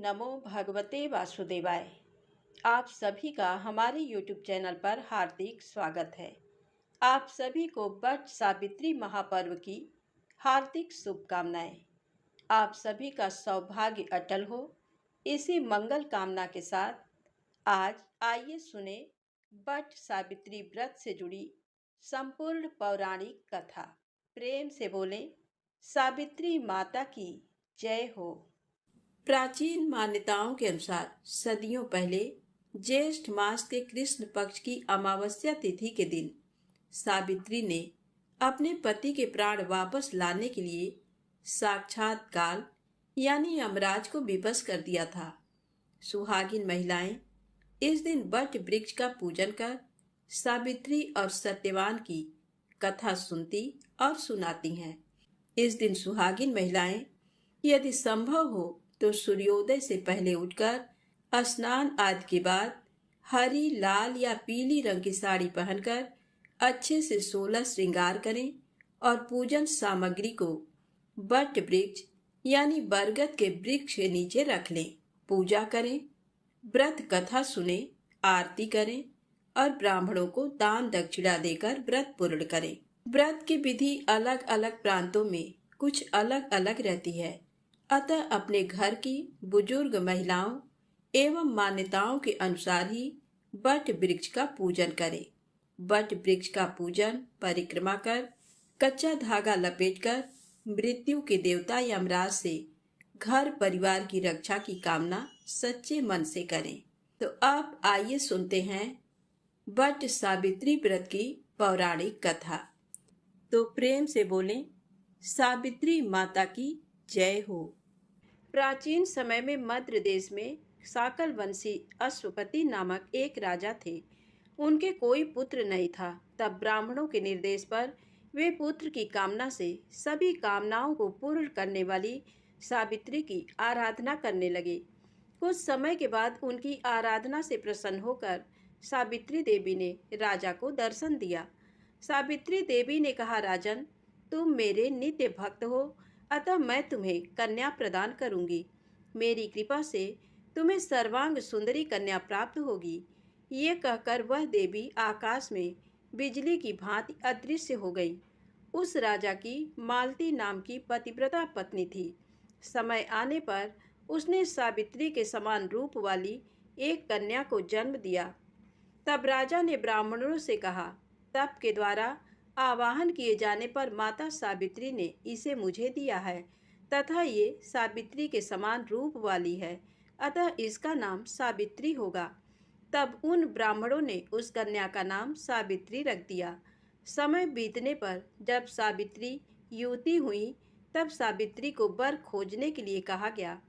नमो भगवते वासुदेवाय। आप सभी का हमारे YouTube चैनल पर हार्दिक स्वागत है। आप सभी को वट सावित्री महापर्व की हार्दिक शुभकामनाएं। आप सभी का सौभाग्य अटल हो, इसी मंगल कामना के साथ आज आइए सुने वट सावित्री व्रत से जुड़ी संपूर्ण पौराणिक कथा। प्रेम से बोलें, सावित्री माता की जय हो। प्राचीन मान्यताओं के अनुसार सदियों पहले ज्येष्ठ मास के कृष्ण पक्ष की अमावस्या तिथि के दिन सावित्री ने अपने पति के प्राण वापस लाने के लिए साक्षात काल यानी यमराज को विवश कर दिया था। सुहागिन महिलाएं इस दिन वट वृक्ष का पूजन कर सावित्री और सत्यवान की कथा सुनती और सुनाती हैं। इस दिन सुहागिन महिलाएं यदि संभव हो तो सूर्योदय से पहले उठकर स्नान आदि के बाद हरी, लाल या पीली रंग की साड़ी पहनकर अच्छे से 16 श्रृंगार करें और पूजन सामग्री को वट वृक्ष यानी बरगद के वृक्ष के नीचे रख लें। पूजा करें, व्रत कथा सुने, आरती करें और ब्राह्मणों को दान दक्षिणा देकर व्रत पूर्ण करें। व्रत की विधि अलग अलग प्रांतों में कुछ अलग अलग रहती है, अतः अपने घर की बुजुर्ग महिलाओं एवं मान्यताओं के अनुसार ही वट वृक्ष का पूजन करें। वट वृक्ष का पूजन परिक्रमा कर कच्चा धागा लपेटकर मृत्यु के देवता यमराज से घर परिवार की रक्षा की कामना सच्चे मन से करें। तो अब आइए सुनते हैं वट सावित्री व्रत की पौराणिक कथा। तो प्रेम से बोलें, सावित्री माता की जय हो। प्राचीन समय में मध्य देश में साकल वंशी अश्वपति नामक एक राजा थे। उनके कोई पुत्र नहीं था। तब ब्राह्मणों के निर्देश पर वे पुत्र की कामना से सभी कामनाओं को पूर्ण करने वाली सावित्री की आराधना करने लगे। कुछ समय के बाद उनकी आराधना से प्रसन्न होकर सावित्री देवी ने राजा को दर्शन दिया। सावित्री देवी ने कहा, राजन, तुम मेरे नित्य भक्त हो, अतः मैं तुम्हें कन्या प्रदान करूंगी। मेरी कृपा से तुम्हें सर्वांग सुंदरी कन्या प्राप्त होगी। ये कहकर वह देवी आकाश में बिजली की भांति अदृश्य हो गई। उस राजा की मालती नाम की पतिव्रता पत्नी थी। समय आने पर उसने सावित्री के समान रूप वाली एक कन्या को जन्म दिया। तब राजा ने ब्राह्मणों से कहा, तप के द्वारा आवाहन किए जाने पर माता सावित्री ने इसे मुझे दिया है तथा ये सावित्री के समान रूप वाली है, अतः इसका नाम सावित्री होगा। तब उन ब्राह्मणों ने उस कन्या का नाम सावित्री रख दिया। समय बीतने पर जब सावित्री युवती हुई तब सावित्री को वर खोजने के लिए कहा गया,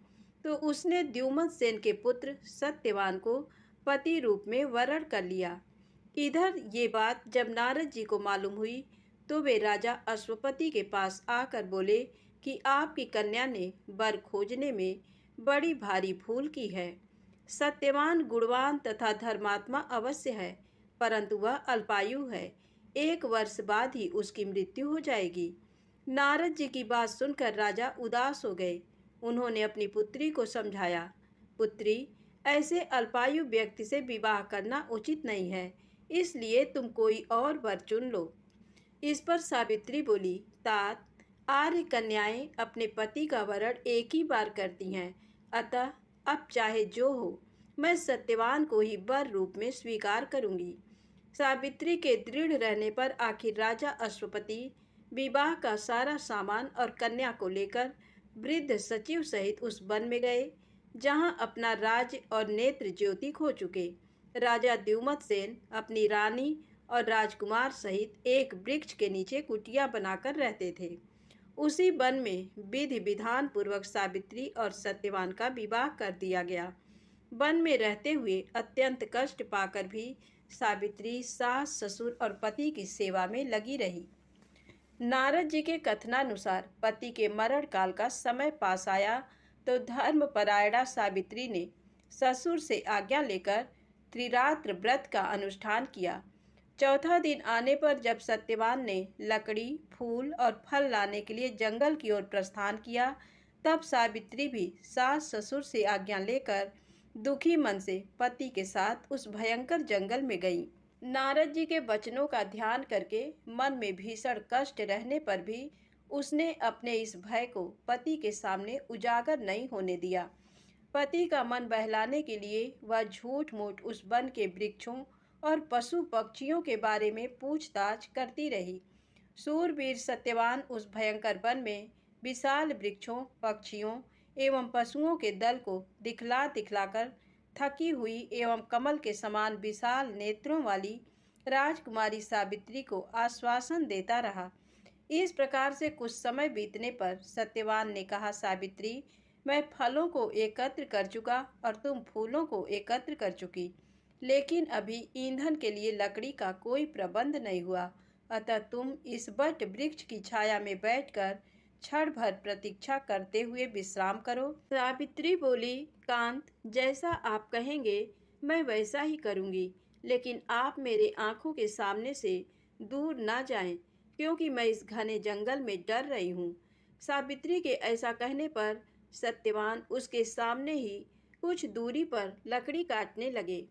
तो उसने द्युमत सेन के पुत्र सत्यवान को पति रूप में वरण कर लिया। इधर ये बात जब नारद जी को मालूम हुई तो वे राजा अश्वपति के पास आकर बोले कि आपकी कन्या ने वर खोजने में बड़ी भारी भूल की है। सत्यवान गुणवान तथा धर्मात्मा अवश्य है, परंतु वह अल्पायु है। 1 वर्ष बाद ही उसकी मृत्यु हो जाएगी। नारद जी की बात सुनकर राजा उदास हो गए। उन्होंने अपनी पुत्री को समझाया, पुत्री, ऐसे अल्पायु व्यक्ति से विवाह करना उचित नहीं है, इसलिए तुम कोई और वर चुन लो। इस पर सावित्री बोली, तात, आर्य कन्याएं अपने पति का वरण एक ही बार करती हैं, अतः अब चाहे जो हो, मैं सत्यवान को ही वर रूप में स्वीकार करूंगी। सावित्री के दृढ़ रहने पर आखिर राजा अश्वपति विवाह का सारा सामान और कन्या को लेकर वृद्ध सचिव सहित उस वन में गए जहां अपना राज और नेत्र ज्योति खो चुके राजा द्युमत सेन अपनी रानी और राजकुमार सहित एक वृक्ष के नीचे कुटिया बनाकर रहते थे। उसी वन में विधि विधान पूर्वक सावित्री और सत्यवान का विवाह कर दिया गया। वन में रहते हुए अत्यंत कष्ट पाकर भी सावित्री सास, ससुर और पति की सेवा में लगी रही। नारद जी के कथनानुसार पति के मरण काल का समय पास आया तो धर्मपरायणा सावित्री ने ससुर से आज्ञा लेकर त्रिरात्र व्रत का अनुष्ठान किया। चौथा दिन आने पर जब सत्यवान ने लकड़ी, फूल और फल लाने के लिए जंगल की ओर प्रस्थान किया तब सावित्री भी सास ससुर से आज्ञा लेकर दुखी मन से पति के साथ उस भयंकर जंगल में गई। नारद जी के वचनों का ध्यान करके मन में भीषण कष्ट रहने पर भी उसने अपने इस भय को पति के सामने उजागर नहीं होने दिया। पति का मन बहलाने के लिए वह झूठ मूठ उस वन के वृक्षों और पशु पक्षियों के बारे में पूछताछ करती रही। सूरवीर सत्यवान उस भयंकर वन में विशाल वृक्षों, पक्षियों एवं पशुओं के दल को दिखला दिखलाकर थकी हुई एवं कमल के समान विशाल नेत्रों वाली राजकुमारी सावित्री को आश्वासन देता रहा। इस प्रकार से कुछ समय बीतने पर सत्यवान ने कहा, सावित्री, मैं फलों को एकत्र कर चुका और तुम फूलों को एकत्र कर चुकी, लेकिन अभी ईंधन के लिए लकड़ी का कोई प्रबंध नहीं हुआ। अतः तुम इस वट वृक्ष की छाया में बैठकर क्षण भर प्रतीक्षा करते हुए विश्राम करो। सावित्री बोली, कांत, जैसा आप कहेंगे मैं वैसा ही करूंगी, लेकिन आप मेरे आंखों के सामने से दूर ना जाएं, क्योंकि मैं इस घने जंगल में डर रही हूँ। सावित्री के ऐसा कहने पर सत्यवान उसके सामने ही कुछ दूरी पर लकड़ी काटने लगे।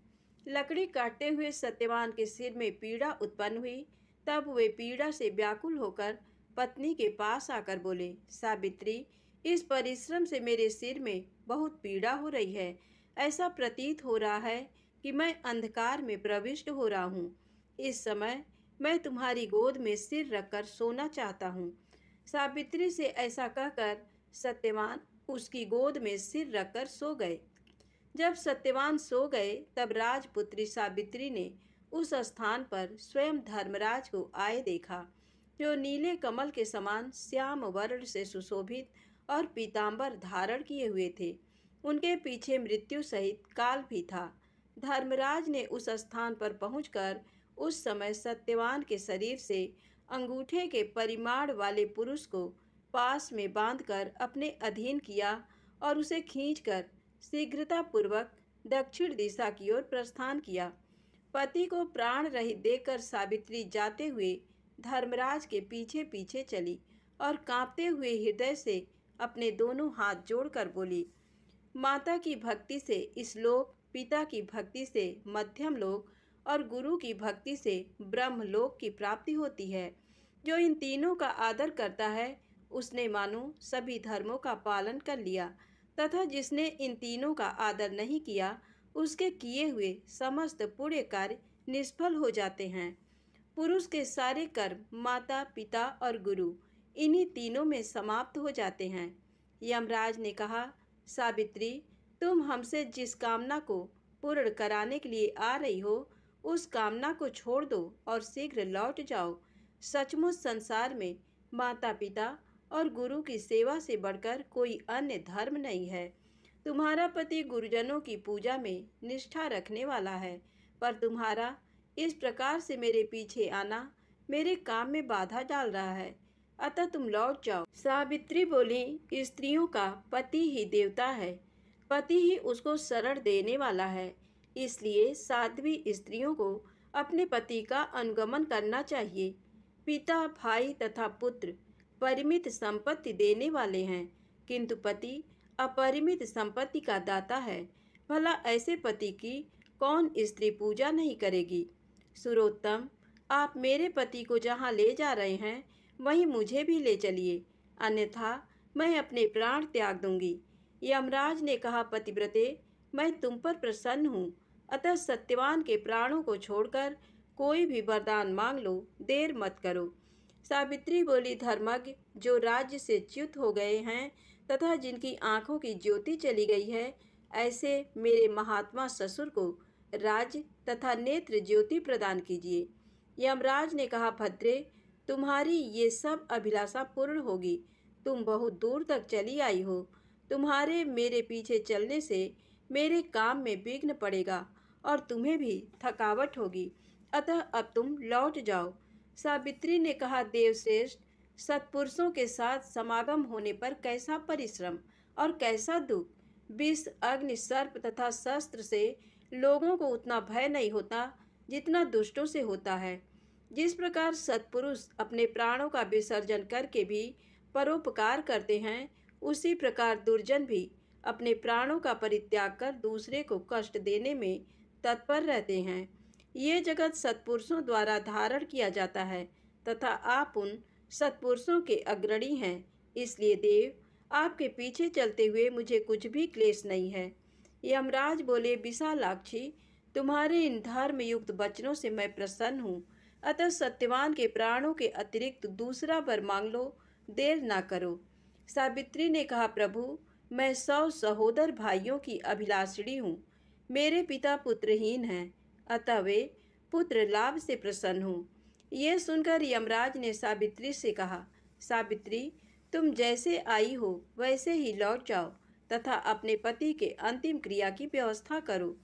लकड़ी काटते हुए सत्यवान के सिर में पीड़ा उत्पन्न हुई। तब वे पीड़ा से व्याकुल होकर पत्नी के पास आकर बोले, सावित्री, इस परिश्रम से मेरे सिर में बहुत पीड़ा हो रही है। ऐसा प्रतीत हो रहा है कि मैं अंधकार में प्रविष्ट हो रहा हूँ। इस समय मैं तुम्हारी गोद में सिर रखकर सोना चाहता हूँ। सावित्री से ऐसा कहकर सत्यवान उसकी गोद में सिर रखकर सो गए। जब सत्यवान सो गए तब राजपुत्री सावित्री ने उस स्थान पर स्वयं धर्मराज को आए देखा, जो नीले कमल के समान श्याम वर्ण से सुशोभित और पीतांबर धारण किए हुए थे। उनके पीछे मृत्यु सहित काल भी था। धर्मराज ने उस स्थान पर पहुंचकर उस समय सत्यवान के शरीर से अंगूठे के परिमाण वाले पुरुष को पास में बांधकर अपने अधीन किया और उसे खींचकर शीघ्रतापूर्वक दक्षिण दिशा की ओर प्रस्थान किया। पति को प्राण रहित देखकर सावित्री जाते हुए धर्मराज के पीछे पीछे चली और कांपते हुए हृदय से अपने दोनों हाथ जोड़कर बोली, माता की भक्ति से इस लोक, पिता की भक्ति से मध्यम लोक और गुरु की भक्ति से ब्रह्म लोक की प्राप्ति होती है। जो इन तीनों का आदर करता है उसने मानो सभी धर्मों का पालन कर लिया, तथा जिसने इन तीनों का आदर नहीं किया उसके किए हुए समस्त पुण्य कार्य निष्फल हो जाते हैं। पुरुष के सारे कर्म माता, पिता और गुरु इन्हीं तीनों में समाप्त हो जाते हैं। यमराज ने कहा, सावित्री, तुम हमसे जिस कामना को पूर्ण कराने के लिए आ रही हो उस कामना को छोड़ दो और शीघ्र लौट जाओ। सचमुच संसार में माता पिता और गुरु की सेवा से बढ़कर कोई अन्य धर्म नहीं है। तुम्हारा पति गुरुजनों की पूजा में निष्ठा रखने वाला है, पर तुम्हारा इस प्रकार से मेरे पीछे आना मेरे काम में बाधा डाल रहा है, अतः तुम लौट जाओ। सावित्री बोली, स्त्रियों का पति ही देवता है, पति ही उसको शरण देने वाला है, इसलिए साध्वी स्त्रियों को अपने पति का अनुगमन करना चाहिए। पिता, भाई तथा पुत्र परिमित संपत्ति देने वाले हैं, किंतु पति अपरिमित संपत्ति का दाता है। भला ऐसे पति की कौन स्त्री पूजा नहीं करेगी। सुरोत्तम, आप मेरे पति को जहाँ ले जा रहे हैं वहीं मुझे भी ले चलिए, अन्यथा मैं अपने प्राण त्याग दूंगी। यमराज ने कहा, पतिव्रते, मैं तुम पर प्रसन्न हूँ, अतः सत्यवान के प्राणों को छोड़कर कोई भी वरदान मांग लो, देर मत करो। सावित्री बोली, धर्मज्ञ, जो राज्य से च्युत हो गए हैं तथा जिनकी आंखों की ज्योति चली गई है, ऐसे मेरे महात्मा ससुर को राज्य तथा नेत्र ज्योति प्रदान कीजिए। यमराज ने कहा, भद्रे, तुम्हारी ये सब अभिलाषा पूर्ण होगी। तुम बहुत दूर तक चली आई हो, तुम्हारे मेरे पीछे चलने से मेरे काम में विघ्न पड़ेगा और तुम्हें भी थकावट होगी, अतः अब तुम लौट जाओ। सावित्री ने कहा, देवश्रेष्ठ, सत्पुरुषों के साथ समागम होने पर कैसा परिश्रम और कैसा दुख। विष, अग्नि, सर्प तथा शस्त्र से लोगों को उतना भय नहीं होता जितना दुष्टों से होता है। जिस प्रकार सत्पुरुष अपने प्राणों का विसर्जन करके भी परोपकार करते हैं, उसी प्रकार दुर्जन भी अपने प्राणों का परित्याग कर दूसरे को कष्ट देने में तत्पर रहते हैं। ये जगत सत्पुरुषों द्वारा धारण किया जाता है तथा आप उन सत्पुरुषों के अग्रणी हैं। इसलिए देव, आपके पीछे चलते हुए मुझे कुछ भी क्लेश नहीं है। यमराज बोले, विशालाक्षी, तुम्हारे इन धर्म युक्त वचनों से मैं प्रसन्न हूँ, अतः सत्यवान के प्राणों के अतिरिक्त दूसरा वर मांग लो, देर ना करो। सावित्री ने कहा, प्रभु, मैं 100 सहोदर भाइयों की अभिलाषिणी हूँ। मेरे पिता पुत्रहीन हैं, अतः वे पुत्र लाभ से प्रसन्न हूँ। ये सुनकर यमराज ने सावित्री से कहा, सावित्री, तुम जैसे आई हो वैसे ही लौट जाओ तथा अपने पति के अंतिम क्रिया की व्यवस्था करो।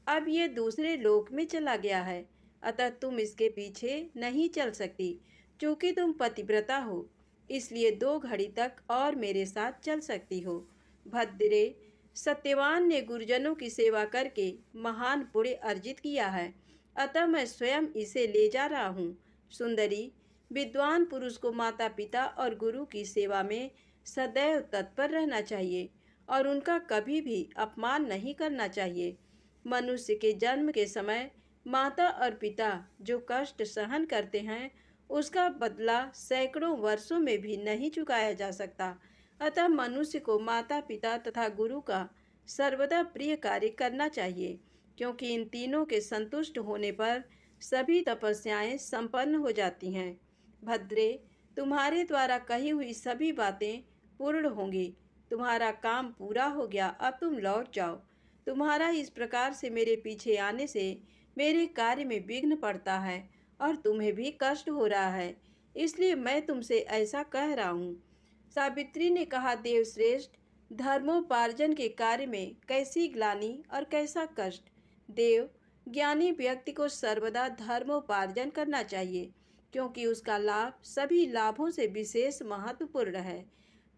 अब ये दूसरे लोक में चला गया है, अतः तुम इसके पीछे नहीं चल सकती। चूँकि तुम पतिव्रता हो, इसलिए 2 घड़ी तक और मेरे साथ चल सकती हो। भद्रे, सत्यवान ने गुरुजनों की सेवा करके महान पुण्य अर्जित किया है, अतः मैं स्वयं इसे ले जा रहा हूँ। सुंदरी, विद्वान पुरुष को माता पिता और गुरु की सेवा में सदैव तत्पर रहना चाहिए और उनका कभी भी अपमान नहीं करना चाहिए। मनुष्य के जन्म के समय माता और पिता जो कष्ट सहन करते हैं, उसका बदला सैकड़ों वर्षों में भी नहीं चुकाया जा सकता। अतः मनुष्य को माता पिता तथा गुरु का सर्वदा प्रिय कार्य करना चाहिए, क्योंकि इन तीनों के संतुष्ट होने पर सभी तपस्याएं संपन्न हो जाती हैं। भद्रे, तुम्हारे द्वारा कही हुई सभी बातें पूर्ण होंगी। तुम्हारा काम पूरा हो गया, अब तुम लौट जाओ। तुम्हारा इस प्रकार से मेरे पीछे आने से मेरे कार्य में विघ्न पड़ता है और तुम्हें भी कष्ट हो रहा है, इसलिए मैं तुमसे ऐसा कह रहा हूँ। सावित्री ने कहा, देवश्रेष्ठ, धर्मोपार्जन के कार्य में कैसी ग्लानि और कैसा कष्ट। देव, ज्ञानी व्यक्ति को सर्वदा धर्मोपार्जन करना चाहिए, क्योंकि उसका लाभ सभी लाभों से विशेष महत्वपूर्ण है।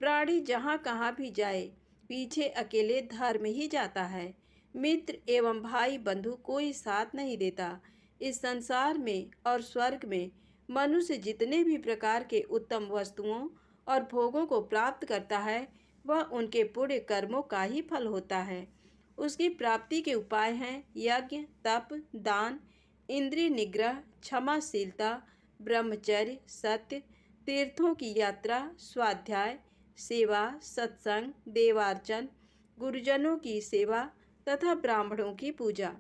प्राणी जहाँ कहाँ भी जाए, पीछे अकेले धर्म ही जाता है। मित्र एवं भाई बंधु कोई साथ नहीं देता। इस संसार में और स्वर्ग में मनुष्य जितने भी प्रकार के उत्तम वस्तुओं और भोगों को प्राप्त करता है, वह उनके पुण्य कर्मों का ही फल होता है। उसकी प्राप्ति के उपाय हैं यज्ञ, तप, दान, इंद्रिय निग्रह, क्षमाशीलता, ब्रह्मचर्य, सत्य, तीर्थों की यात्रा, स्वाध्याय, सेवा, सत्संग, देवार्चन, गुरुजनों की सेवा तथा ब्राह्मणों की पूजा।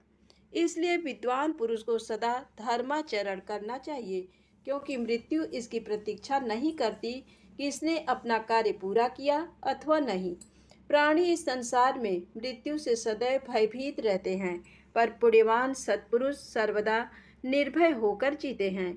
इसलिए विद्वान पुरुष को सदा धर्माचरण करना चाहिए, क्योंकि मृत्यु इसकी प्रतीक्षा नहीं करती कि इसने अपना कार्य पूरा किया अथवा नहीं। प्राणी इस संसार में मृत्यु से सदैव भयभीत रहते हैं, पर पुण्यवान सत्पुरुष सर्वदा निर्भय होकर जीते हैं।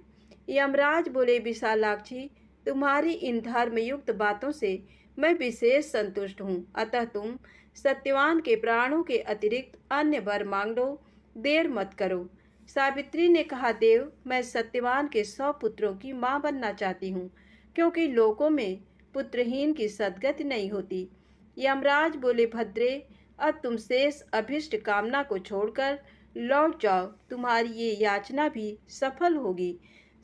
यमराज बोले, विशालाक्षी, तुम्हारी इन धर्मयुक्त बातों से मैं विशेष संतुष्ट हूँ, अतः तुम सत्यवान के प्राणों के अतिरिक्त अन्य वर मांग लो, देर मत करो। सावित्री ने कहा, देव, मैं सत्यवान के 100 पुत्रों की माँ बनना चाहती हूँ, क्योंकि लोकों में पुत्रहीन की सद्गति नहीं होती। यमराज बोले, भद्रे, अब तुम शेष अभिष्ट कामना को छोड़कर लौट जाओ, तुम्हारी ये याचना भी सफल होगी।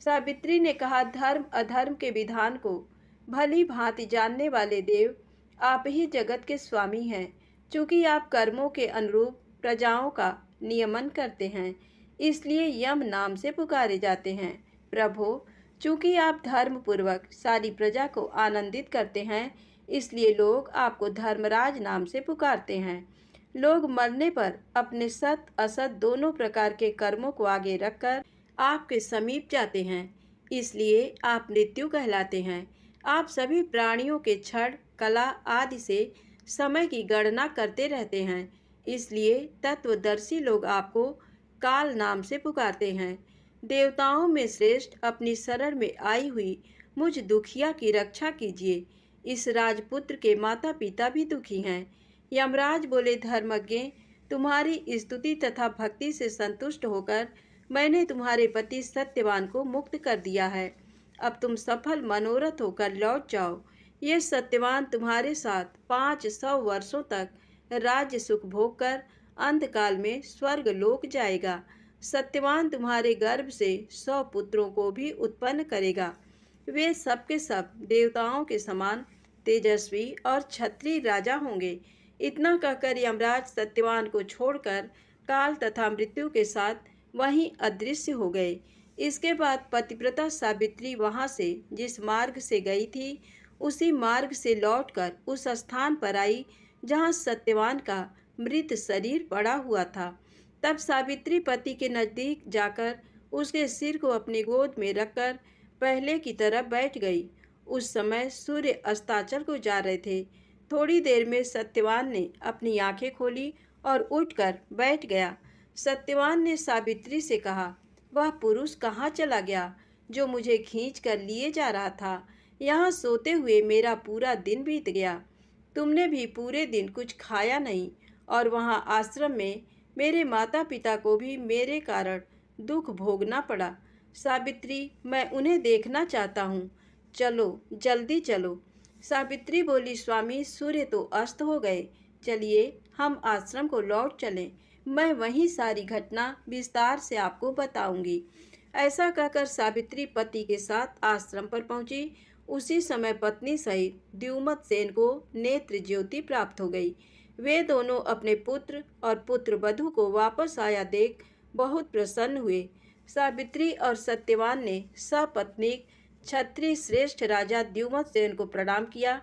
सावित्री ने कहा, धर्म अधर्म के विधान को भली भांति जानने वाले देव, आप ही जगत के स्वामी हैं। चूँकि आप कर्मों के अनुरूप प्रजाओं का नियमन करते हैं, इसलिए यम नाम से पुकारे जाते हैं। प्रभो, चूँकि आप धर्म पूर्वक सारी प्रजा को आनंदित करते हैं, इसलिए लोग आपको धर्मराज नाम से पुकारते हैं। लोग मरने पर अपने सत असत दोनों प्रकार के कर्मों को आगे रखकर आपके समीप जाते हैं, इसलिए आप मृत्यु कहलाते हैं। आप सभी प्राणियों के क्षण, कला आदि से समय की गणना करते रहते हैं, इसलिए तत्वदर्शी लोग आपको काल नाम से पुकारते हैं। देवताओं में श्रेष्ठ, अपनी शरण में आई हुई मुझ दुखिया की रक्षा कीजिए। इस राजपुत्र के माता पिता भी दुखी हैं। यमराज बोले, धर्मज्ञ, तुम्हारी स्तुति तथा भक्ति से संतुष्ट होकर मैंने तुम्हारे पति सत्यवान को मुक्त कर दिया है। अब तुम सफल मनोरथ होकर लौट जाओ। ये सत्यवान तुम्हारे साथ 500 वर्षों तक राज्य सुख भोग कर अंतकाल में स्वर्ग लोक जाएगा। सत्यवान तुम्हारे गर्भ से 100 पुत्रों को भी उत्पन्न करेगा। वे सब के सब देवताओं के समान तेजस्वी और क्षत्रिय राजा होंगे। इतना कहकर यमराज सत्यवान को छोड़कर काल तथा मृत्यु के साथ वहीं अदृश्य हो गए। इसके बाद पतिव्रता सावित्री वहां से जिस मार्ग से गई थी, उसी मार्ग से लौटकर उस स्थान पर आई जहां सत्यवान का मृत शरीर पड़ा हुआ था। तब सावित्री पति के नजदीक जाकर उसके सिर को अपनी गोद में रखकर पहले की तरह बैठ गई। उस समय सूर्य अस्ताचल को जा रहे थे। थोड़ी देर में सत्यवान ने अपनी आंखें खोली और उठकर बैठ गया। सत्यवान ने सावित्री से कहा, वह पुरुष कहाँ चला गया जो मुझे खींच कर लिए जा रहा था? यहाँ सोते हुए मेरा पूरा दिन बीत गया। तुमने भी पूरे दिन कुछ खाया नहीं और वहाँ आश्रम में मेरे माता पिता को भी मेरे कारण दुख भोगना पड़ा। सावित्री, मैं उन्हें देखना चाहता हूँ। चलो, जल्दी चलो। सावित्री बोली, स्वामी, सूर्य तो अस्त हो गए। चलिए हम आश्रम को लौट चलें। मैं वहीं सारी घटना विस्तार से आपको बताऊंगी। ऐसा कहकर सावित्री पति के साथ आश्रम पर पहुंची। उसी समय पत्नी सहित द्युमत सेन को नेत्र ज्योति प्राप्त हो गई। वे दोनों अपने पुत्र और पुत्र वधू को वापस आया देख बहुत प्रसन्न हुए। सावित्री और सत्यवान ने सपत्नीक क्षत्रिय श्रेष्ठ राजा द्युमत सेन को प्रणाम किया।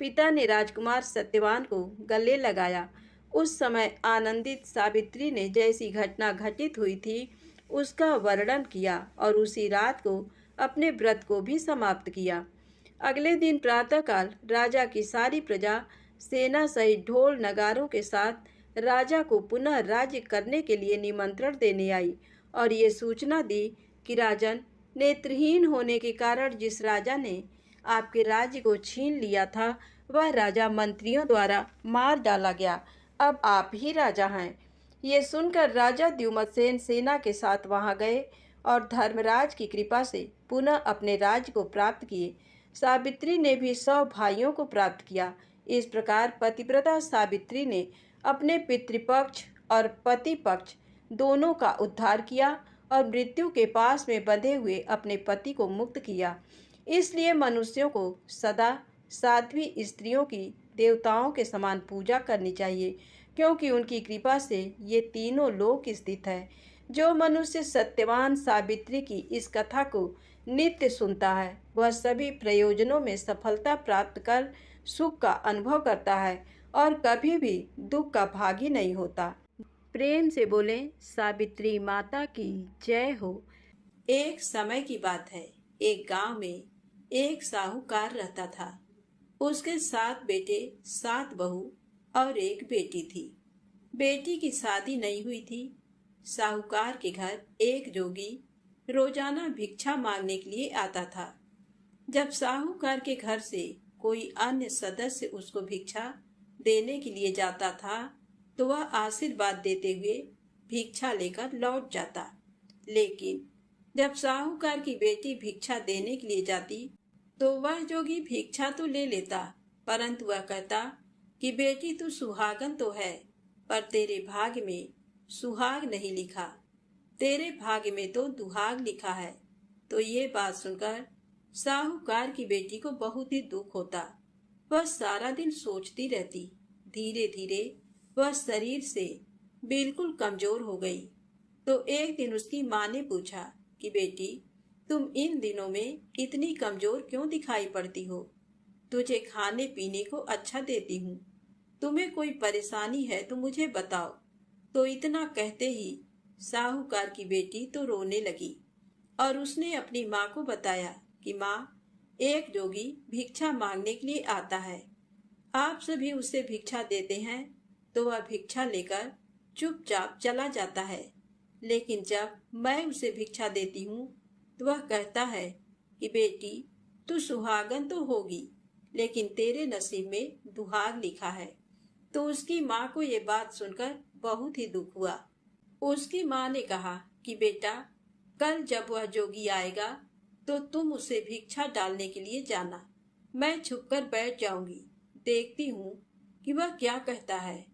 पिता ने राजकुमार सत्यवान को गले लगाया। उस समय आनंदित सावित्री ने जैसी घटना घटित हुई थी उसका वर्णन किया और उसी रात को अपने व्रत को भी समाप्त किया। अगले दिन प्रातःकाल राजा की सारी प्रजा सेना सहित ढोल नगारों के साथ राजा को पुनः राज्य करने के लिए निमंत्रण देने आई और ये सूचना दी कि राजन, नेत्रहीन होने के कारण जिस राजा ने आपके राज्य को छीन लिया था, वह राजा मंत्रियों द्वारा मार डाला गया। अब आप ही राजा हैं। ये सुनकर राजा द्युमत्सेन सेना के साथ वहां गए और धर्मराज की कृपा से पुनः अपने राज्य को प्राप्त किए। सावित्री ने भी 100 भाइयों को प्राप्त किया। इस प्रकार पतिव्रता सावित्री ने अपने पितृपक्ष और पति पक्ष दोनों का उद्धार किया और मृत्यु के पास में बंधे हुए अपने पति को मुक्त किया। इसलिए मनुष्यों को सदा साध्वी स्त्रियों की देवताओं के समान पूजा करनी चाहिए, क्योंकि उनकी कृपा से ये तीनों लोक स्थित है। जो मनुष्य सत्यवान सावित्री की इस कथा को नित्य सुनता है, वह सभी प्रयोजनों में सफलता प्राप्त कर सुख का अनुभव करता है और कभी भी दुख का भागी नहीं होता। प्रेम से बोले सावित्री माता की जय हो। एक समय की बात है, एक गांव में एक साहूकार रहता था। उसके 7 बेटे, 7 बहू और एक बेटी थी। बेटी की शादी नहीं हुई थी। साहूकार के घर एक जोगी रोजाना भिक्षा मांगने के लिए आता था। जब साहूकार के घर से कोई अन्य सदस्य उसको भिक्षा देने के लिए जाता था, तो वह आशीर्वाद देते हुए भिक्षा लेकर लौट जाता। लेकिन जब साहूकार की बेटी भिक्षा देने के लिए जाती, तो वह जोगी भिक्षा तो ले लेता, परंतु वह कहता कि बेटी तू सुहागन तो है, पर तेरे भाग्य में सुहाग नहीं लिखा, तेरे भाग्य में तो दुहाग लिखा है। तो ये बात सुनकर साहूकार की बेटी को बहुत ही दुख होता। वह सारा दिन सोचती रहती। धीरे धीरे वह शरीर से बिल्कुल कमजोर हो गई। तो एक दिन उसकी माँ ने पूछा कि बेटी, तुम इन दिनों में इतनी कमजोर क्यों दिखाई पड़ती हो? तुझे खाने पीने को अच्छा देती हूँ, तुम्हें कोई परेशानी है तो मुझे बताओ। तो इतना कहते ही साहूकार की बेटी तो रोने लगी और उसने अपनी माँ को बताया कि माँ, एक जोगी भिक्षा मांगने के लिए आता है। आप सभी उसे भिक्षा देते हैं तो वह भिक्षा लेकर चुपचाप चला जाता है, लेकिन जब मैं उसे भिक्षा देती हूँ तो वह कहता है कि बेटी तू सुहागन तो होगी, लेकिन तेरे नसीब में दुहाग लिखा है। तो उसकी माँ को ये बात सुनकर बहुत ही दुख हुआ। उसकी माँ ने कहा कि बेटा, कल जब वह जोगी आएगा तो तुम उसे भिक्षा डालने के लिए जाना। मैं छुपकर बैठ जाऊंगी, देखती हूँ कि वह क्या कहता है।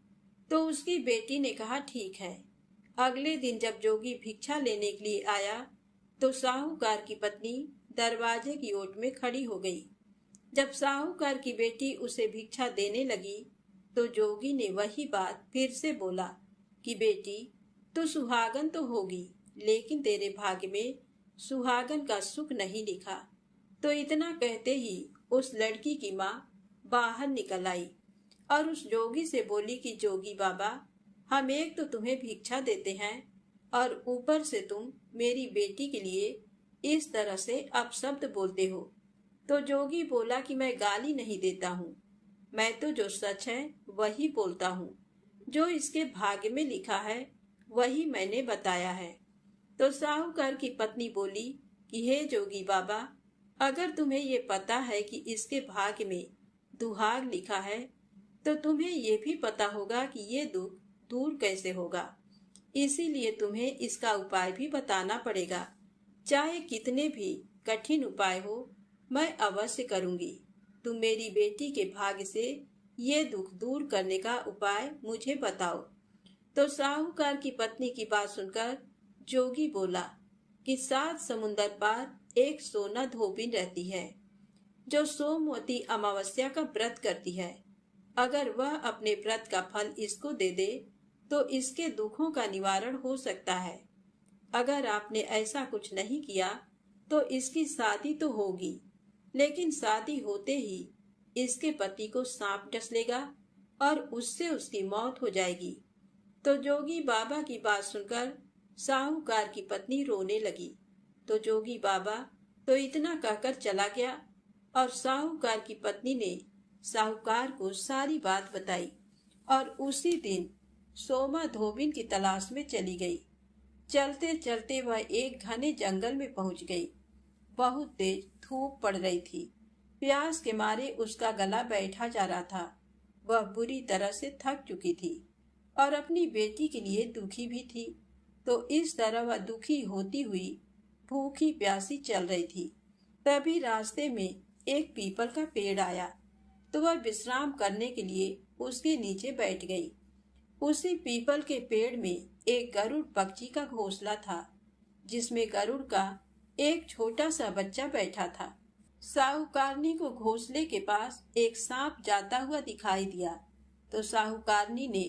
तो उसकी बेटी ने कहा ठीक है। अगले दिन जब जोगी भिक्षा लेने के लिए आया तो साहूकार की पत्नी दरवाजे की ओट में खड़ी हो गई। जब साहूकार की बेटी उसे भिक्षा देने लगी तो जोगी ने वही बात फिर से बोला कि बेटी, तू सुहागन तो होगी, लेकिन तेरे भाग्य में सुहागन का सुख नहीं लिखा। तो इतना कहते ही उस लड़की की माँ बाहर निकल आई और उस जोगी से बोली कि जोगी बाबा, हम एक तो तुम्हें भिक्षा देते हैं और ऊपर से तुम मेरी बेटी के लिए इस तरह से अपशब्द बोलते हो। तो जोगी बोला कि मैं गाली नहीं देता हूँ, मैं तो जो सच है वही बोलता हूँ, जो इसके भाग्य में लिखा है वही मैंने बताया है। तो साहूकार की पत्नी बोली कि हे जोगी बाबा, अगर तुम्हें ये पता है कि इसके भाग्य में दुहाग लिखा है तो तुम्हें ये भी पता होगा कि ये दुख दूर कैसे होगा, इसीलिए तुम्हें इसका उपाय भी बताना पड़ेगा। चाहे कितने भी कठिन उपाय हो, मैं अवश्य करूंगी। तुम मेरी बेटी के भाग्य से ये दुख दूर करने का उपाय मुझे बताओ। तो साहूकार की पत्नी की बात सुनकर जोगी बोला कि 7 समुंदर पार एक सोना धोबिन रहती है, जो सोमवती अमावस्या का व्रत करती है। अगर वह अपने व्रत का फल इसको दे दे तो इसके दुखों का निवारण हो सकता है। अगर आपने ऐसा कुछ नहीं किया तो इसकी शादी तो होगी, लेकिन शादी होते ही इसके पति को सांप डस लेगा और उससे उसकी मौत हो जाएगी। तो जोगी बाबा की बात सुनकर साहूकार की पत्नी रोने लगी। तो जोगी बाबा तो इतना कहकर चला गया और साहूकार की पत्नी ने साहूकार को सारी बात बताई और उसी दिन सोमा धोबिन की तलाश में चली गई। चलते चलते वह एक घने जंगल में पहुंच गई। बहुत तेज धूप पड़ रही थी, प्यास के मारे उसका गला बैठा जा रहा था। वह बुरी तरह से थक चुकी थी और अपनी बेटी के लिए दुखी भी थी। तो इस तरह वह दुखी होती हुई भूखी प्यासी चल रही थी। तभी रास्ते में एक पीपल का पेड़ आया तो वह विश्राम करने के लिए उसके नीचे बैठ गई। उसी पीपल के पेड़ में एक गरुड़ पक्षी का घोंसला था, जिसमें गरुड़ का एक छोटा सा बच्चा बैठा था। साहूकारनी को घोंसले के पास एक सांप जाता हुआ दिखाई दिया। तो साहूकारनी ने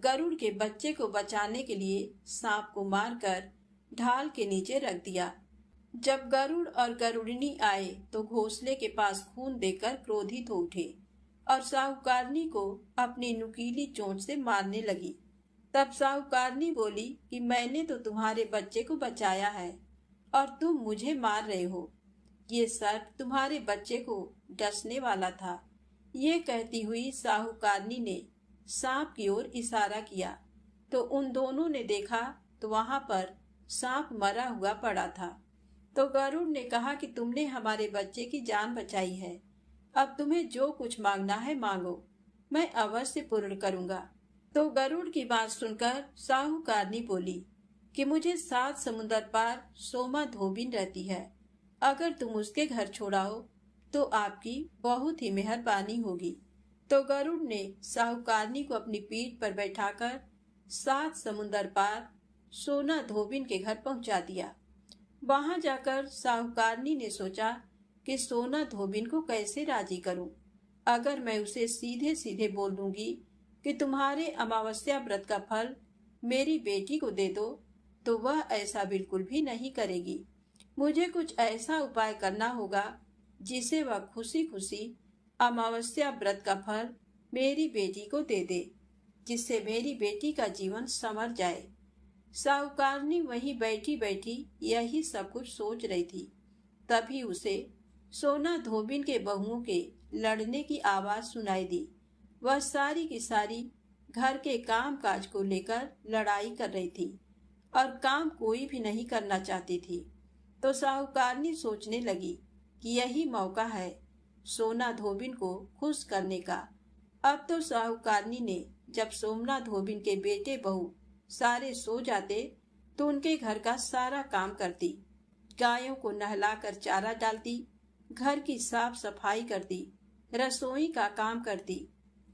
गरुड़ के बच्चे को बचाने के लिए सांप को मारकर ढाल के नीचे रख दिया। जब गरुड़ और गरुड़नी आए तो घोंसले के पास खून देखकर क्रोधित हो उठे और साहूकारनी को अपनी नुकीली चोंच से मारने लगी। तब साहूकारनी बोली कि मैंने तो तुम्हारे बच्चे को बचाया है और तुम मुझे मार रहे हो। ये सर्प तुम्हारे बच्चे को डसने वाला था। ये कहती हुई साहूकारनी ने सांप की ओर इशारा किया तो उन दोनों ने देखा तो वहां पर सांप मरा हुआ पड़ा था। तो गरुड़ ने कहा कि तुमने हमारे बच्चे की जान बचाई है, अब तुम्हें जो कुछ मांगना है मांगो, मैं अवश्य पूर्ण करूंगा। तो गरुड़ की बात सुनकर साहूकारनी बोली कि मुझे 7 समुंदर पार सोमा धोबिन रहती है, अगर तुम उसके घर छोड़ाओ तो आपकी बहुत ही मेहरबानी होगी। तो गरुड़ ने साहूकारनी को अपनी पीठ पर बैठाकर 7 समुंदर पार सोना धोबिन के घर पहुंचा दिया। वहां जाकर साहूकारनी ने सोचा कि सोना धोबिन को कैसे राजी करूं। अगर मैं उसे सीधे सीधे बोल दूंगी कि तुम्हारे अमावस्या व्रत का फल मेरी बेटी को दे दो तो वह ऐसा बिल्कुल भी नहीं करेगी। मुझे कुछ ऐसा उपाय करना होगा जिसे वह खुशी खुशी अमावस्या व्रत का फल मेरी बेटी को दे दे, जिससे मेरी बेटी का जीवन संवर जाए। साहूकारनी वहीं बैठी बैठी यही सब कुछ सोच रही थी। तभी उसे सोना धोबिन के बहुओं के लड़ने की आवाज सुनाई दी। वह सारी की सारी घर के काम काज को लेकर लड़ाई कर रही थी और काम कोई भी नहीं करना चाहती थी। तो साहूकारनी सोचने लगी कि यही मौका है सोना धोबिन को खुश करने का। अब तो साहूकारनी ने जब सोमना धोबिन के बेटे बहू सारे सो जाते तो उनके घर का सारा काम करती, गायों को नहलाकर चारा डालती, घर की साफ सफाई करती, रसोई का काम करती,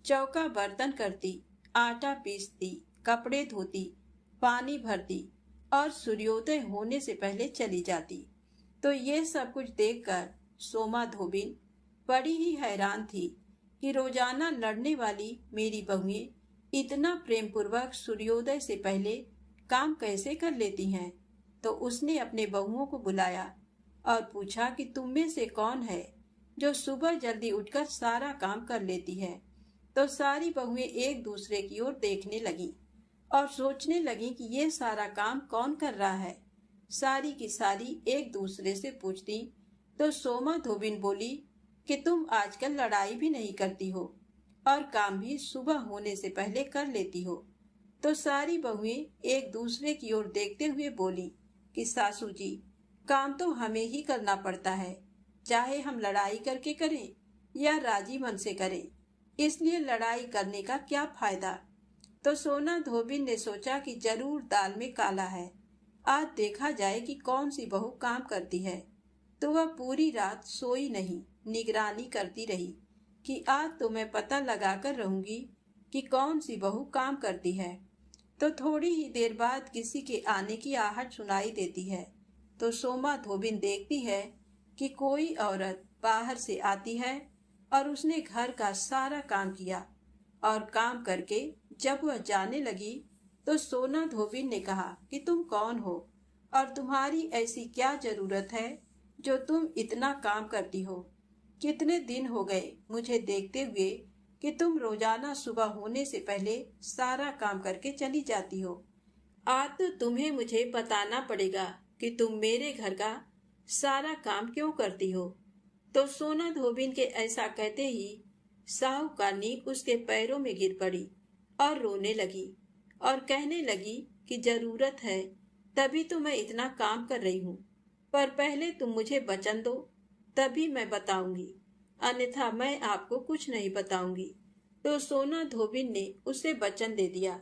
चौका बर्तन करती, आटा पीसती, कपड़े धोती, पानी भरती और सूर्योदय होने से पहले चली जाती। तो ये सब कुछ देखकर सोमा धोबिन बड़ी ही हैरान थी कि रोजाना लड़ने वाली मेरी बहुएं इतना प्रेम पूर्वक सूर्योदय से पहले काम कैसे कर लेती हैं। तो उसने अपने बहुओं को बुलाया और पूछा कि तुम में से कौन है जो सुबह जल्दी उठकर सारा काम कर लेती है। तो सारी बहुएं एक दूसरे की ओर देखने लगी और सोचने लगी कि ये सारा काम कौन कर रहा है। सारी की सारी एक दूसरे से पूछती तो सोमा धोबिन बोली कि तुम आजकल लड़ाई भी नहीं करती हो और काम भी सुबह होने से पहले कर लेती हो। तो सारी बहुएं एक दूसरे की ओर देखते हुए बोली कि सासू जी, काम तो हमें ही करना पड़ता है, चाहे हम लड़ाई करके करें या राजी मन से करें, इसलिए लड़ाई करने का क्या फायदा। तो सोना धोबिन ने सोचा कि जरूर दाल में काला है, आज देखा जाए कि कौन सी बहू काम करती है। तो वह पूरी रात सोई नहीं, निगरानी करती रही कि आज तो मैं पता लगाकर रहूंगी कि कौन सी बहू काम करती है। तो थोड़ी ही देर बाद किसी के आने की आहट सुनाई देती है। तो सोमा धोबिन देखती है कि कोई औरत बाहर से आती है और उसने घर का सारा काम किया और काम करके जब वह जाने लगी तो सोना धोबिन ने कहा कि तुम कौन हो और तुम्हारी ऐसी क्या जरूरत है जो तुम इतना काम करती हो। कितने दिन हो गए मुझे देखते हुए कि तुम रोजाना सुबह होने से पहले सारा काम करके चली जाती हो। आज तो तुम्हें मुझे बताना पड़ेगा कि तुम मेरे घर का सारा काम क्यों करती हो। तो सोना धोबिन के ऐसा कहते ही साहूकारनी उसके पैरों में गिर पड़ी और रोने लगी और कहने लगी कि जरूरत है तभी तो मैं इतना काम कर रही हूँ, पर पहले तुम मुझे वचन दो तभी मैं बताऊंगी, अन्यथा मैं आपको कुछ नहीं बताऊंगी। तो सोना धोबिन ने उसे वचन दे दिया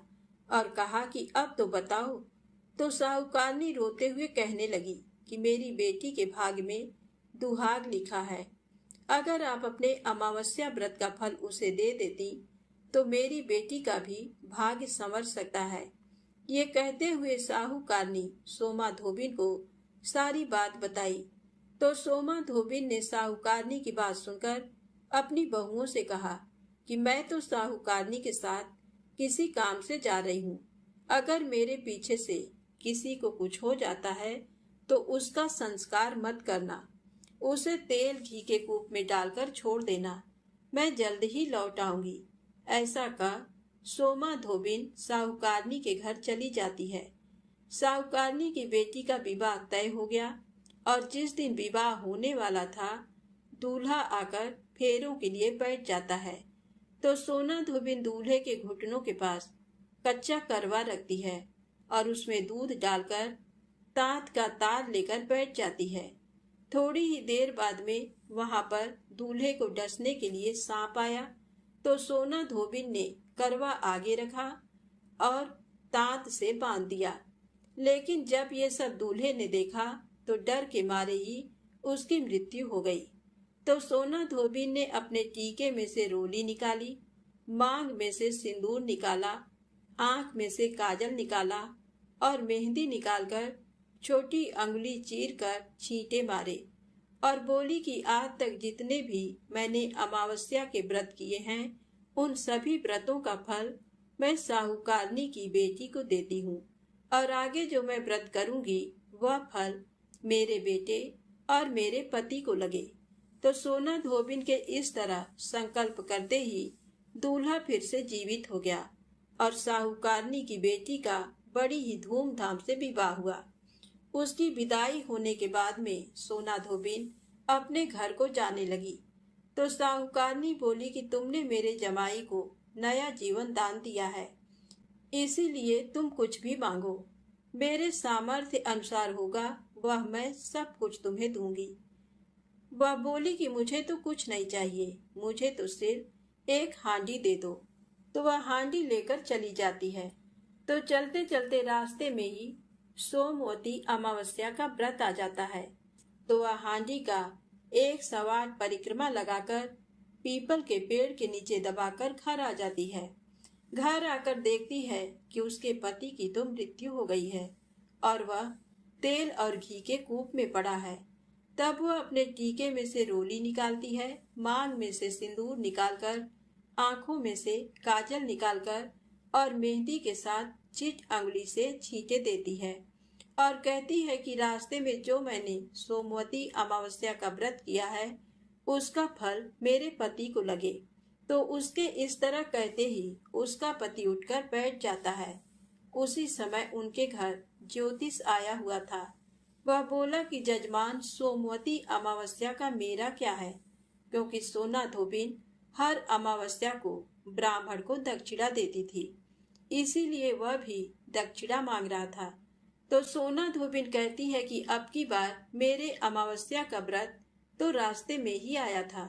और कहा कि अब तो बताओ। तो साहूकारनी रोते हुए कहने लगी कि मेरी बेटी के भाग में दुहाग लिखा है, अगर आप अपने अमावस्या व्रत का फल उसे दे देती तो मेरी बेटी का भी भाग्य संवर सकता है। ये कहते हुए साहूकारनी सोमा धोबिन को सारी बात बताई। तो सोमा धोबिन ने साहूकारनी की बात सुनकर अपनी बहुओं से कहा कि मैं तो साहूकारनी के साथ किसी काम से जा रही हूँ, अगर मेरे पीछे से किसी को कुछ हो जाता है तो उसका संस्कार मत करना, उसे तेल घी के कूप में डालकर छोड़ देना, मैं जल्द ही लौट आऊंगी। ऐसा कह सोमा धोबिन साहूकारनी के घर चली जाती है। साहूकारनी की बेटी का विवाह तय हो गया और जिस दिन विवाह होने वाला था दूल्हा आकर फेरों के लिए बैठ जाता है। तो सोना धोबिन दूल्हे के घुटनों के पास कच्चा करवा रखती है और उसमें दूध डालकर तांत का तार लेकर बैठ जाती है। थोड़ी ही देर बाद में वहां पर दूल्हे को डसने के लिए सांप आया। तो सोना धोबिन ने करवा आगे रखा और तांत से बांध दिया, लेकिन जब ये सब दूल्हे ने देखा तो डर के मारे ही उसकी मृत्यु हो गई। तो सोना धोबिन ने अपने टीके में से रोली निकाली, मांग में से सिंदूर निकाला, आंख में से काजल निकाला और मेहंदी निकालकर छोटी अंगुली चीर कर छींटे मारे और बोली कि आज तक जितने भी मैंने अमावस्या के व्रत किए हैं उन सभी व्रतों का फल मैं साहूकारनी की बेटी को देती हूँ और आगे जो मैं व्रत करूंगी वह फल मेरे बेटे और मेरे पति को लगे। तो सोना धोबिन के इस तरह संकल्प करते ही दूल्हा फिर से जीवित हो गया और साहूकारनी की बेटी का बड़ी ही धूमधाम से विवाह हुआ। उसकी विदाई होने के बाद में सोना धोबिन अपने घर को जाने लगी। तो साहूकारनी बोली कि तुमने मेरे जमाई को नया जीवन दान दिया है, इसीलिए तुम कुछ भी मांगो, मेरे सामर्थ्य अनुसार होगा वह मैं सब कुछ तुम्हें दूंगी। वह बोली कि मुझे तो कुछ नहीं चाहिए, मुझे तो सिर्फ एक हांडी दे दो। तो वह हांडी लेकर चली जाती है। तो चलते चलते रास्ते में ही सोमवती अमावस्या का व्रत आ जाता है। तो वह हांडी का 108 परिक्रमा लगाकर पीपल के पेड़ के नीचे दबाकर घर आ जाती है। घर आकर देखती है कि उसके पति की तो मृत्यु हो गई है और वह तेल और घी के कूप में पड़ा है। तब वह अपने टीके में से रोली निकालती है, मांग में से सिंदूर निकालकर, आंखों में से काजल निकालकर और मेहंदी के साथ चिट अंगुली से छींटे देती है और कहती है कि रास्ते में जो मैंने सोमवती अमावस्या का व्रत किया है उसका फल मेरे पति को लगे। तो उसके इस तरह कहते ही उसका पति उठकर बैठ जाता है। उसी समय उनके घर ज्योतिष आया हुआ था। वह बोला कि जजमान, सोमवती अमावस्या का मेरा क्या है, क्योंकि सोना धोबिन हर अमावस्या को ब्राह्मण को दक्षिणा देती थी, इसीलिए वह भी दक्षिणा मांग रहा था। तो सोना धोबिन कहती है कि अब की बार मेरे अमावस्या का व्रत तो रास्ते में ही आया था,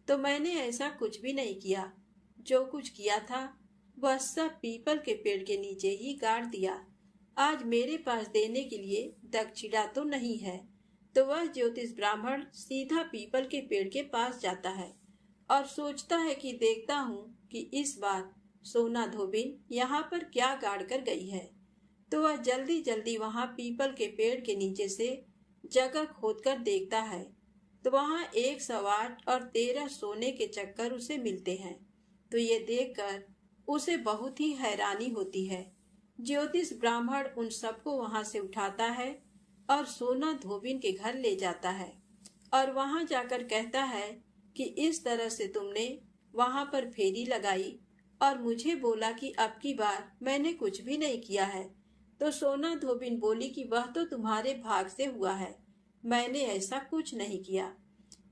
तो मैंने ऐसा कुछ भी नहीं किया। जो कुछ किया था वह सब पीपल के पेड़ के नीचे ही गाड़ दिया। आज मेरे पास देने के लिए दक्षिणा तो नहीं है। तो वह ज्योतिष ब्राह्मण सीधा पीपल के पेड़ के पास जाता है और सोचता है कि देखता हूँ कि इस बार सोना धोबिन यहाँ पर क्या गाड़ कर गई है। तो वह जल्दी जल्दी वहाँ पीपल के पेड़ के नीचे से जगह खोदकर देखता है, तो वहाँ 108 और 13 सोने के चक्कर उसे मिलते हैं। तो ये देखकर उसे बहुत ही हैरानी होती है। ज्योतिष ब्राह्मण उन सबको वहां से उठाता है और सोना धोबिन के घर ले जाता है और वहां जाकर कहता है कि इस तरह से तुमने वहां पर फेरी लगाई और मुझे बोला कि अब की बार मैंने कुछ भी नहीं किया है। तो सोना धोबिन बोली कि वह तो तुम्हारे भाग से हुआ है, मैंने ऐसा कुछ नहीं किया,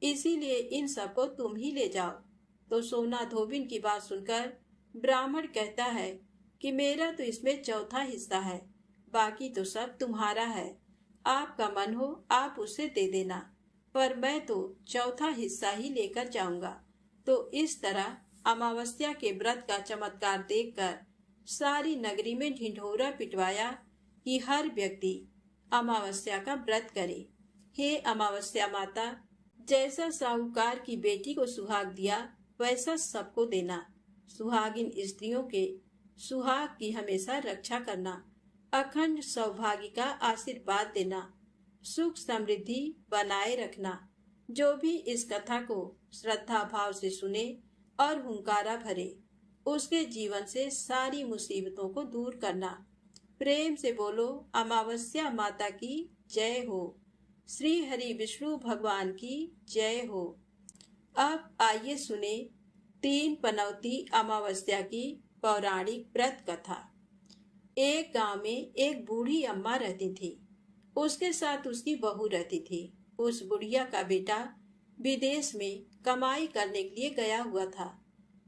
इसीलिए इन सबको तुम ही ले जाओ। तो सोना धोबिन की बात सुनकर ब्राह्मण कहता है कि मेरा तो इसमें चौथा हिस्सा है, बाकी तो सब तुम्हारा है। आपका मन हो आप उसे दे देना, पर मैं तो चौथा हिस्सा ही लेकर जाऊंगा। तो इस तरह अमावस्या के व्रत का चमत्कार देखकर सारी नगरी में ढिंढोरा पिटवाया कि हर व्यक्ति अमावस्या का व्रत करे। हे अमावस्या माता, जैसा साहूकार की बेटी को सुहाग दिया वैसा सबको देना। सुहागिन स्त्रियों के सुहाग की हमेशा रक्षा करना, अखंड सौभाग्य का आशीर्वाद देना, सुख समृद्धि बनाए रखना। जो भी इस कथा को श्रद्धा भाव से सुने और हुंकारा भरे, उसके जीवन से सारी मुसीबतों को दूर करना। प्रेम से बोलो अमावस्या माता की जय हो, श्री हरि विष्णु भगवान की जय हो। अब आइए सुने 3 पनौती अमावस्या की पौराणिक व्रत कथा। एक गांव में एक बूढ़ी अम्मा रहती थी। उसके साथ उसकी बहू रहती थी। उस बुढ़िया का बेटा विदेश में कमाई करने के लिए गया हुआ था।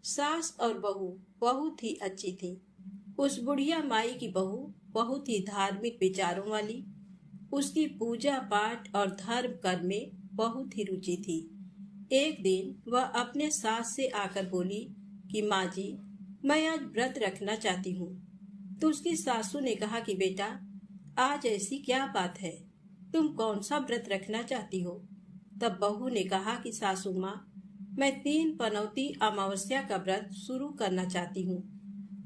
सास और बहू बहुत ही अच्छी थी। उस बुढ़िया माई की बहू बहुत ही धार्मिक विचारों वाली, उसकी पूजा पाठ और धर्म कर्म में बहुत ही रुचि थी। एक दिन वह अपने सास से आकर बोली कि माँ जी, मैं आज व्रत रखना चाहती हूँ। तो उसकी सासू ने कहा कि बेटा, आज ऐसी क्या बात है, तुम कौन सा व्रत रखना चाहती हो? तब बहू ने कहा कि सासू माँ, मैं 3 पनौती अमावस्या का व्रत शुरू करना चाहती हूँ।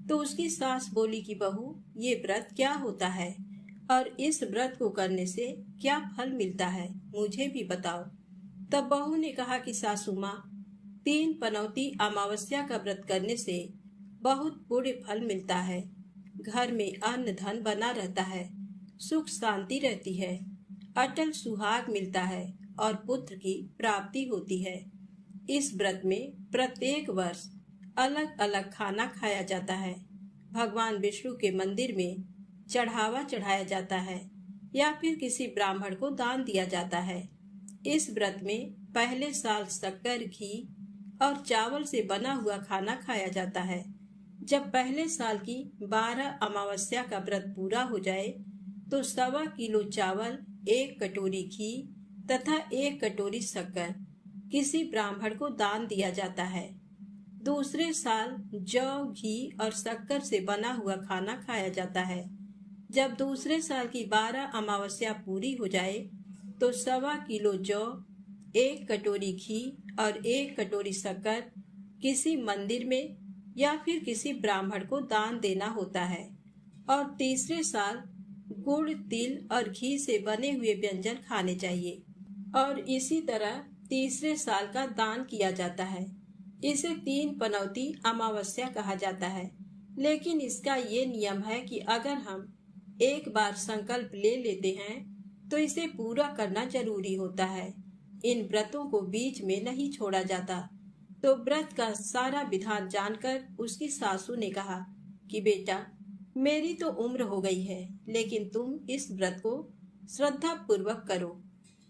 तो उसकी सास बोली कि बहू, ये व्रत क्या होता है और इस व्रत को करने से क्या फल मिलता है, मुझे भी बताओ। तब बहू ने कहा कि सासू माँ, 3 पनौती अमावस्या का व्रत करने से बहुत पुण्य फल मिलता है। घर में अन्न धन बना रहता है, सुख शांति रहती है, अटल सुहाग मिलता है और पुत्र की प्राप्ति होती है। इस व्रत में प्रत्येक वर्ष अलग अलग खाना खाया जाता है। भगवान विष्णु के मंदिर में चढ़ावा चढ़ाया जाता है या फिर किसी ब्राह्मण को दान दिया जाता है। इस व्रत में पहले साल शक्कर, घी और चावल से बना हुआ खाना खाया जाता है। जब पहले साल की 12 अमावस्या का व्रत पूरा हो जाए तो 1.25 किलो चावल, 1 कटोरी घी तथा 1 कटोरी शक्कर किसी ब्राह्मण को दान दिया जाता है। दूसरे साल जौ, घी और शक्कर से बना हुआ खाना खाया जाता है। जब दूसरे साल की 12 अमावस्या पूरी हो जाए तो 1.25 किलो जौ, 1 कटोरी घी और 1 कटोरी शक्कर किसी मंदिर में या फिर किसी ब्राह्मण को दान देना होता है। और तीसरे साल गुड़, तिल और घी से बने हुए व्यंजन खाने चाहिए। और इसी तरह तीसरे साल का दान किया जाता है। इसे 3 पनौती अमावस्या कहा जाता है। लेकिन इसका ये नियम है कि अगर हम एक बार संकल्प ले लेते हैं तो इसे पूरा करना जरूरी होता है। इन व्रतों को बीच में नहीं छोड़ा जाता। तो व्रत का सारा विधान जानकर उसकी सासू ने कहा कि बेटा, मेरी तो उम्र हो गई है, लेकिन तुम इस व्रत को श्रद्धा पूर्वक करो।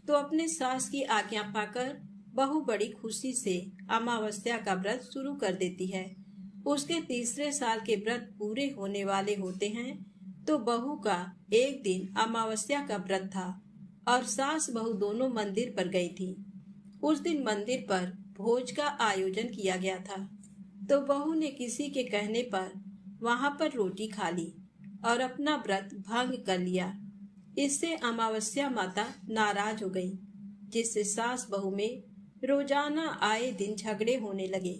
तो अपने सास की आज्ञा पाकर बहू बड़ी खुशी से अमावस्या का व्रत शुरू कर देती है। उसके तीसरे साल के व्रत पूरे होने वाले होते हैं तो बहू का एक दिन अमावस्या का व्रत था और सास बहू दोनों मंदिर पर गई थी। उस दिन मंदिर पर भोज का आयोजन किया गया था। तो बहू ने किसी के कहने पर वहां पर रोटी खा ली और अपना व्रत भंग कर लिया। इससे अमावस्या माता नाराज हो गई, जिससे सास बहू में रोजाना आए दिन झगड़े होने लगे।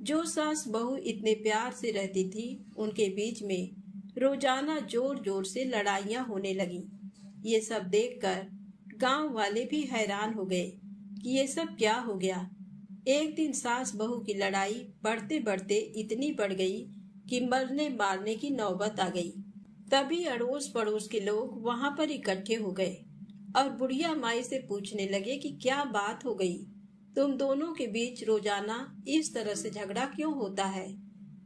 जो सास बहू इतने प्यार से रहती थी, उनके बीच में रोजाना जोर जोर से लड़ाइयां होने लगी। ये सब देखकर गांव वाले भी हैरान हो गए कि ये सब क्या हो गया। एक दिन सास बहू की लड़ाई बढ़ते बढ़ते इतनी बढ़ गई कि मरने मारने की नौबत आ गई। तभी अड़ोस पड़ोस के लोग वहां पर इकट्ठे हो गए और बुढ़िया माई से पूछने लगे कि क्या बात हो गई, तुम दोनों के बीच रोजाना इस तरह से झगड़ा क्यों होता है।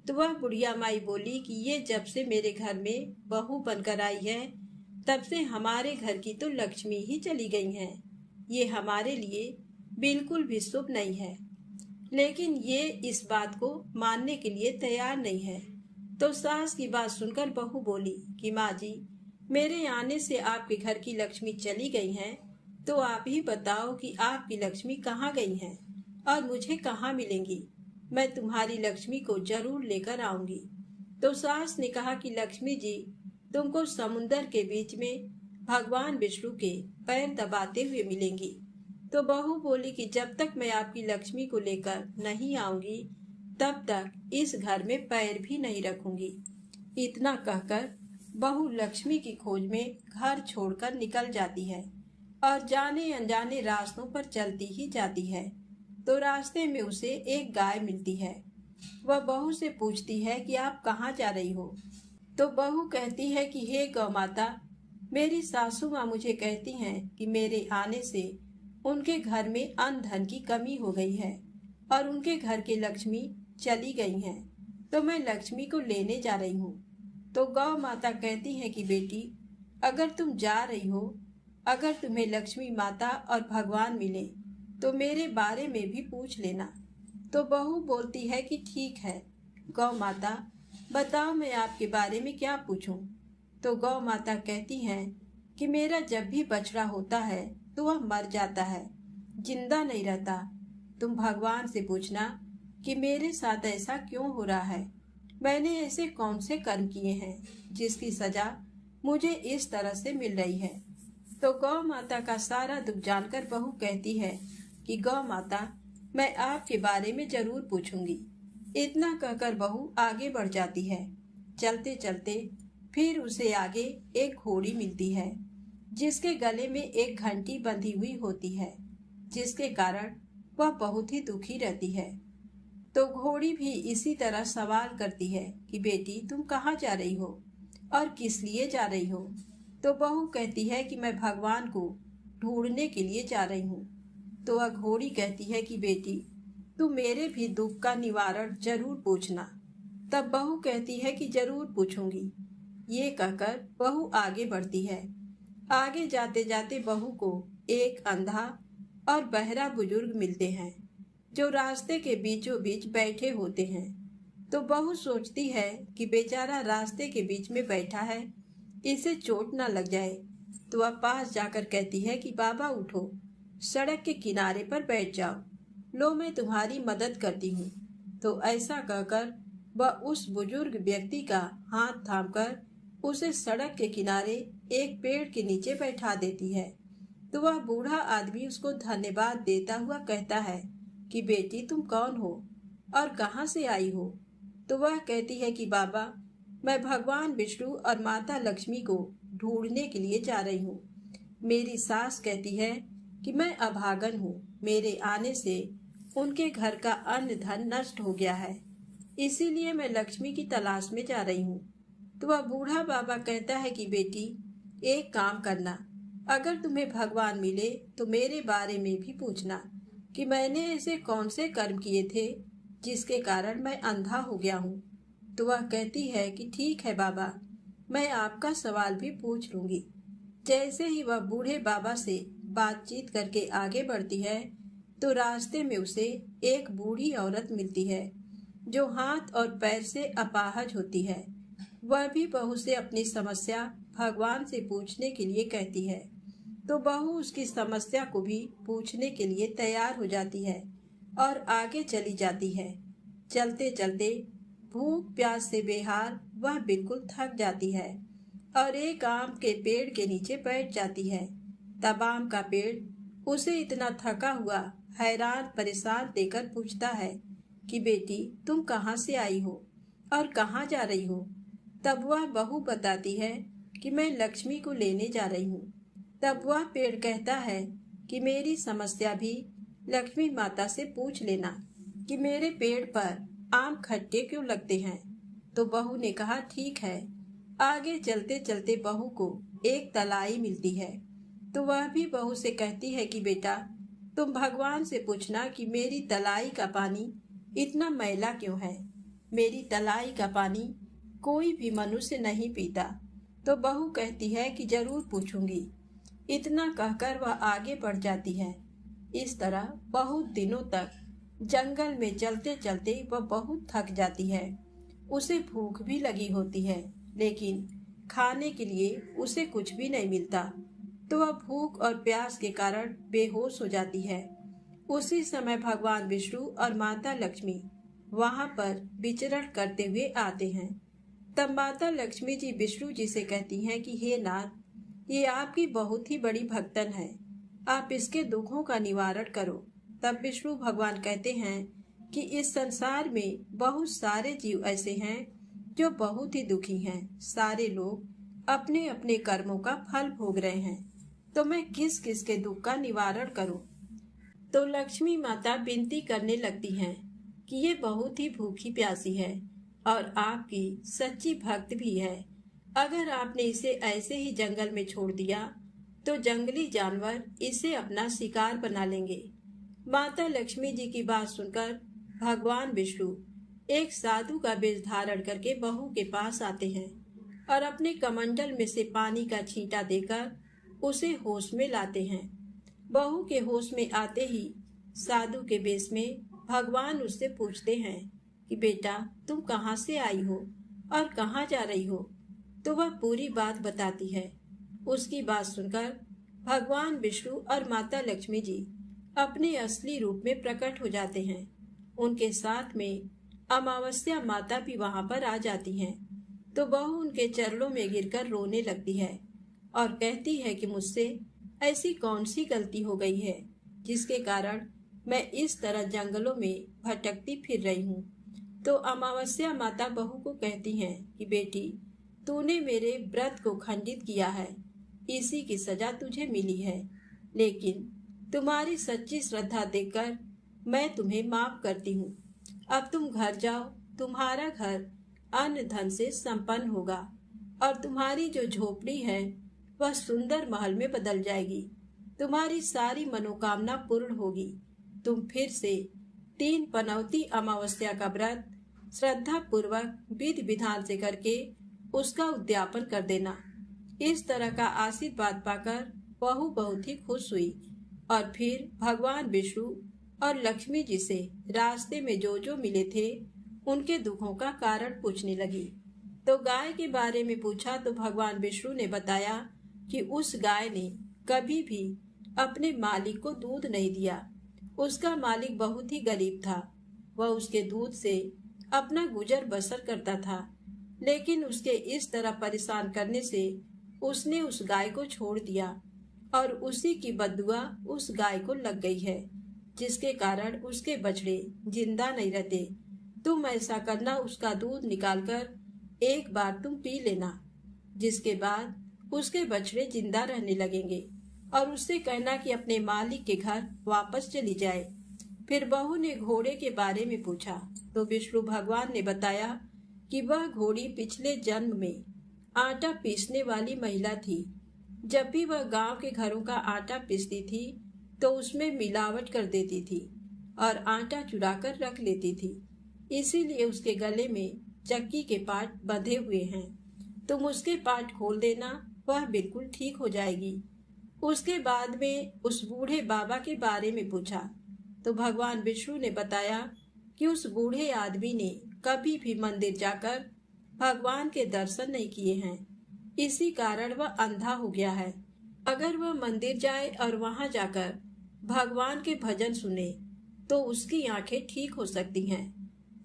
तो वह बुढ़िया माई बोली कि ये जब से मेरे घर में बहू बनकर आई है, तब से हमारे घर की तो लक्ष्मी ही चली गई हैं। ये हमारे लिए बिल्कुल भी शुभ नहीं है। लेकिन ये इस बात को मानने के लिए तैयार नहीं है। तो सास की बात सुनकर बहू बोली कि माँ जी, मेरे आने से आपके घर की लक्ष्मी चली गई हैं, तो आप ही बताओ कि आपकी लक्ष्मी कहाँ गई हैं और मुझे कहाँ मिलेंगी। मैं तुम्हारी लक्ष्मी को जरूर लेकर आऊंगी। तो सास ने कहा कि लक्ष्मी जी तुमको समुंदर के बीच में भगवान विष्णु के पैर दबाते हुए मिलेंगी। तो बहू बोली कि जब तक मैं आपकी लक्ष्मी को लेकर नहीं आऊंगी, तब तक इस घर में पैर भी नहीं रखूंगी। इतना कहकर बहू लक्ष्मी की खोज में घर छोड़कर निकल जाती है और जाने अनजाने रास्तों पर चलती ही जाती है। तो रास्ते में उसे एक गाय मिलती है। वह बहू से पूछती है कि आप कहाँ जा रही हो। तो बहू कहती है कि हे गौ माता, मेरी सासू माँ मुझे कहती हैं कि मेरे आने से उनके घर में अन्न धन की कमी हो गई है और उनके घर की लक्ष्मी चली गई हैं, तो मैं लक्ष्मी को लेने जा रही हूँ। तो गौ माता कहती है कि बेटी, अगर तुम जा रही हो, अगर तुम्हें लक्ष्मी माता और भगवान मिले तो मेरे बारे में भी पूछ लेना। तो बहू बोलती है कि ठीक है गौ माता, बताओ मैं आपके बारे में क्या पूछूं। तो गौ माता कहती हैं कि मेरा जब भी बछड़ा होता है तो वह मर जाता है, जिंदा नहीं रहता। तुम भगवान से पूछना कि मेरे साथ ऐसा क्यों हो रहा है। मैंने ऐसे कौन से कर्म किए हैं जिसकी सजा मुझे इस तरह से मिल रही है। तो गौ माता का सारा दुख जानकर बहू कहती है कि गौ माता, मैं आपके बारे में जरूर पूछूंगी। इतना कहकर बहू आगे बढ़ जाती है। चलते चलते फिर उसे आगे एक घोड़ी मिलती है, जिसके गले में एक घंटी बंधी हुई होती है, जिसके कारण वह बहुत ही दुखी रहती है। तो घोड़ी भी इसी तरह सवाल करती है कि बेटी, तुम कहाँ जा रही हो और किस लिए जा रही हो। तो बहू कहती है कि मैं भगवान को ढूंढने के लिए जा रही हूँ। तो वह घोड़ी कहती है कि बेटी, तुम मेरे भी दुख का निवारण जरूर पूछना। तब बहू कहती है कि जरूर पूछूंगी। ये कहकर बहू आगे बढ़ती है। आगे जाते जाते बहू को एक अंधा और बहरा बुजुर्ग मिलते हैं, जो रास्ते के बीचों बीच बैठे होते हैं। तो बहू सोचती है कि बेचारा रास्ते के बीच में बैठा है, इसे चोट न लग जाए। तो वह पास जाकर कहती है कि बाबा उठो, सड़क के किनारे पर बैठ जाओ, लो मैं तुम्हारी मदद करती हूँ। तो ऐसा कहकर वह उस बुजुर्ग व्यक्ति का हाथ थामकर उसे सड़क के किनारे एक पेड़ के नीचे बैठा देती है। तो वह बूढ़ा आदमी उसको धन्यवाद देता हुआ कहता है कि बेटी, तुम कौन हो और कहाँ से आई हो। तो वह कहती है कि बाबा, मैं भगवान विष्णु और माता लक्ष्मी को ढूंढने के लिए जा रही हूँ। मेरी सास कहती है कि मैं अभागन हूँ, मेरे आने से उनके घर का अन्न धन नष्ट हो गया है, इसीलिए मैं लक्ष्मी की तलाश में जा रही हूँ। तो वह बूढ़ा बाबा कहता है कि बेटी, एक काम करना, अगर तुम्हें भगवान मिले तो मेरे बारे में भी पूछना कि मैंने ऐसे कौन से कर्म किए थे जिसके कारण मैं अंधा हो गया हूँ। तो वह कहती है कि ठीक है बाबा, मैं आपका सवाल भी पूछ लूंगी। जैसे ही वह बूढ़े बाबा से बातचीत करके आगे बढ़ती है तो रास्ते में उसे एक बूढ़ी औरत मिलती है जो हाथ और पैर से अपाहज होती है। वह भी बहू से अपनी समस्या भगवान से पूछने के लिए कहती है। तो बहू उसकी समस्या को भी पूछने के लिए तैयार हो जाती है और आगे चली जाती है। चलते चलते भूख प्यास से बेहाल वह बिल्कुल थक जाती है और एक आम के पेड़ के नीचे बैठ जाती है। तब आम का पेड़ उसे इतना थका हुआ, हैरान परेशान देकर पूछता है कि बेटी, तुम कहाँ से आई हो और कहाँ जा रही हो। तब वह बहू बताती है कि मैं लक्ष्मी को लेने जा रही हूँ। तब वह पेड़ कहता है कि मेरी समस्या भी लक्ष्मी माता से पूछ लेना कि मेरे पेड़ पर आम खट्टे क्यों लगते हैं। तो बहू ने कहा ठीक है। आगे चलते चलते बहू को एक तलाई मिलती है। तो वह भी बहू से कहती है कि बेटा, तुम भगवान से पूछना कि मेरी तलाई का पानी इतना मैला क्यों है। मेरी तलाई का पानी कोई भी मनुष्य नहीं पीता। तो बहू कहती है कि जरूर पूछूंगी। इतना कहकर वह आगे बढ़ जाती है। इस तरह बहुत दिनों तक जंगल में चलते चलते वह बहुत थक जाती है। उसे भूख भी लगी होती है, लेकिन खाने के लिए उसे कुछ भी नहीं मिलता। तो वह भूख और प्यास के कारण बेहोश हो जाती है। उसी समय भगवान विष्णु और माता लक्ष्मी वहां पर विचरण करते हुए आते हैं। तब माता लक्ष्मी जी विष्णु जी से कहती हैं कि हे नाथ, ये आपकी बहुत ही बड़ी भक्तन है, आप इसके दुखों का निवारण करो। तब विष्णु भगवान कहते हैं कि इस संसार में बहुत सारे जीव ऐसे हैं जो बहुत ही दुखी हैं। सारे लोग अपने अपने कर्मों का फल भोग रहे हैं, तो मैं किस किस के दुख का निवारण करूं। तो लक्ष्मी माता विनती करने लगती हैं कि ये बहुत ही भूखी प्यासी है और आपकी सच्ची भक्त भी है। अगर आपने इसे ऐसे ही जंगल में छोड़ दिया तो जंगली जानवर इसे अपना शिकार बना लेंगे। माता लक्ष्मी जी की बात सुनकर भगवान विष्णु एक साधु का वेश धारण करके बहू के पास आते हैं और अपने कमंडल में से पानी का छींटा देकर उसे होश में लाते हैं। बहू के होश में आते ही साधु के वेश में भगवान उससे पूछते हैं कि बेटा, तुम कहाँ से आई हो और कहाँ जा रही हो। तो वह पूरी बात बताती है। उसकी बात सुनकर भगवान विष्णु और माता लक्ष्मी जी अपने असली रूप में प्रकट हो जाते हैं। उनके साथ में अमावस्या माता भी वहां पर आ जाती हैं। तो बहू उनके चरणों में गिरकर रोने लगती है और कहती है कि मुझसे ऐसी कौन सी गलती हो गई है जिसके कारण मैं इस तरह जंगलों में भटकती फिर रही हूँ। तो अमावस्या माता बहू को कहती हैं कि बेटी, तूने मेरे व्रत को खंडित किया है, इसी की सजा तुझे मिली है। लेकिन तुम्हारी सच्ची श्रद्धा देखकर मैं तुम्हें माफ करती हूँ। अब तुम घर जाओ, तुम्हारा घर अन्न धन से संपन्न होगा और तुम्हारी जो झोपड़ी है वह सुंदर महल में बदल जाएगी। तुम्हारी सारी मनोकामना पूर्ण होगी। तुम फिर से 3 पनौती अमावस्या का व्रत श्रद्धा पूर्वक विधि विधान से करके उसका उद्यापन कर देना। इस तरह का आशीर्वाद पाकर बहू बहुत ही खुश हुई और फिर भगवान विष्णु और लक्ष्मी जी से रास्ते में जो जो मिले थे उनके दुखों का कारण पूछने लगी। तो गाय के बारे में पूछा तो भगवान विष्णु ने बताया कि उस गाय ने कभी भी अपने मालिक को दूध नहीं दिया। उसका मालिक बहुत ही गरीब था। वह उसके दूध से अपना गुजर बसर करता था, लेकिन उसके इस तरह परेशान करने से उसने उस गाय को छोड़ दिया और उसी की बददुआ उस गाय को लग गई है, जिसके कारण उसके बछड़े जिंदा नहीं रहते। तुम ऐसा करना, उसका दूध निकालकर एक बार तुम पी लेना, जिसके बाद उसके बछड़े जिंदा रहने लगेंगे और उससे कहना कि अपने मालिक के घर वापस चली जाए। फिर बहू ने घोड़े के बारे में पूछा तो विष्णु भगवान ने बताया कि वह घोड़ी पिछले जन्म में आटा पीसने वाली महिला थी। जब भी वह गांव के घरों का आटा पीसती थी तो उसमें मिलावट कर देती थी और आटा चुरा कर रख लेती थी। इसीलिए उसके गले में चक्की के पार्ट बंधे हुए हैं। तुम उसके पार्ट खोल देना, वह बिल्कुल ठीक हो जाएगी। उसके बाद में उस बूढ़े बाबा के बारे में पूछा तो भगवान विष्णु ने बताया कि उस बूढ़े आदमी ने कभी भी मंदिर जाकर भगवान के दर्शन नहीं किए हैं, इसी कारण वह अंधा हो गया है। अगर वह मंदिर जाए और वहां जाकर भगवान के भजन सुने तो उसकी आंखें ठीक हो सकती हैं।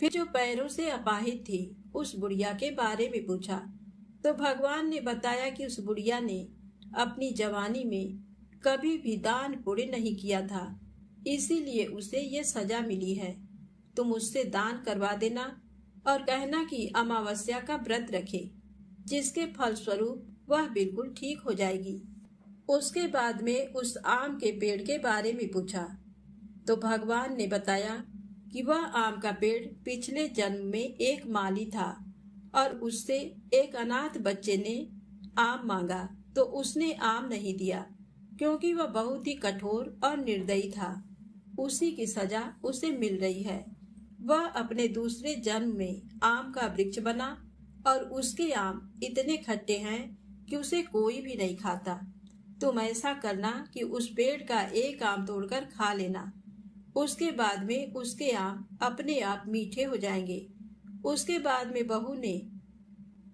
फिर जो पैरों से अपाहिज थी उस बुढ़िया के बारे में पूछा तो भगवान ने बताया कि उस बुढ़िया ने अपनी जवानी में कभी भी दान पुण्य नहीं किया था, इसीलिए उसे ये सजा मिली है। तुम उससे दान करवा देना और कहना कि अमावस्या का व्रत रखे, जिसके फलस्वरूप वह बिल्कुल ठीक हो जाएगी। उसके बाद में उस आम के पेड़ के बारे में पूछा तो भगवान ने बताया कि वह आम का पेड़ पिछले जन्म में एक माली था और उससे एक अनाथ बच्चे ने आम मांगा तो उसने आम नहीं दिया, क्योंकि वह बहुत ही कठोर और निर्दयी था। उसी की सजा उसे मिल रही है। वह अपने दूसरे जन्म में आम का वृक्ष बना और उसके आम इतने खट्टे हैं कि उसे कोई भी नहीं खाता। तुम ऐसा करना कि उस पेड़ का एक आम तोड़कर खा लेना, उसके बाद में उसके आम अपने आप मीठे हो जाएंगे। उसके बाद में बहू ने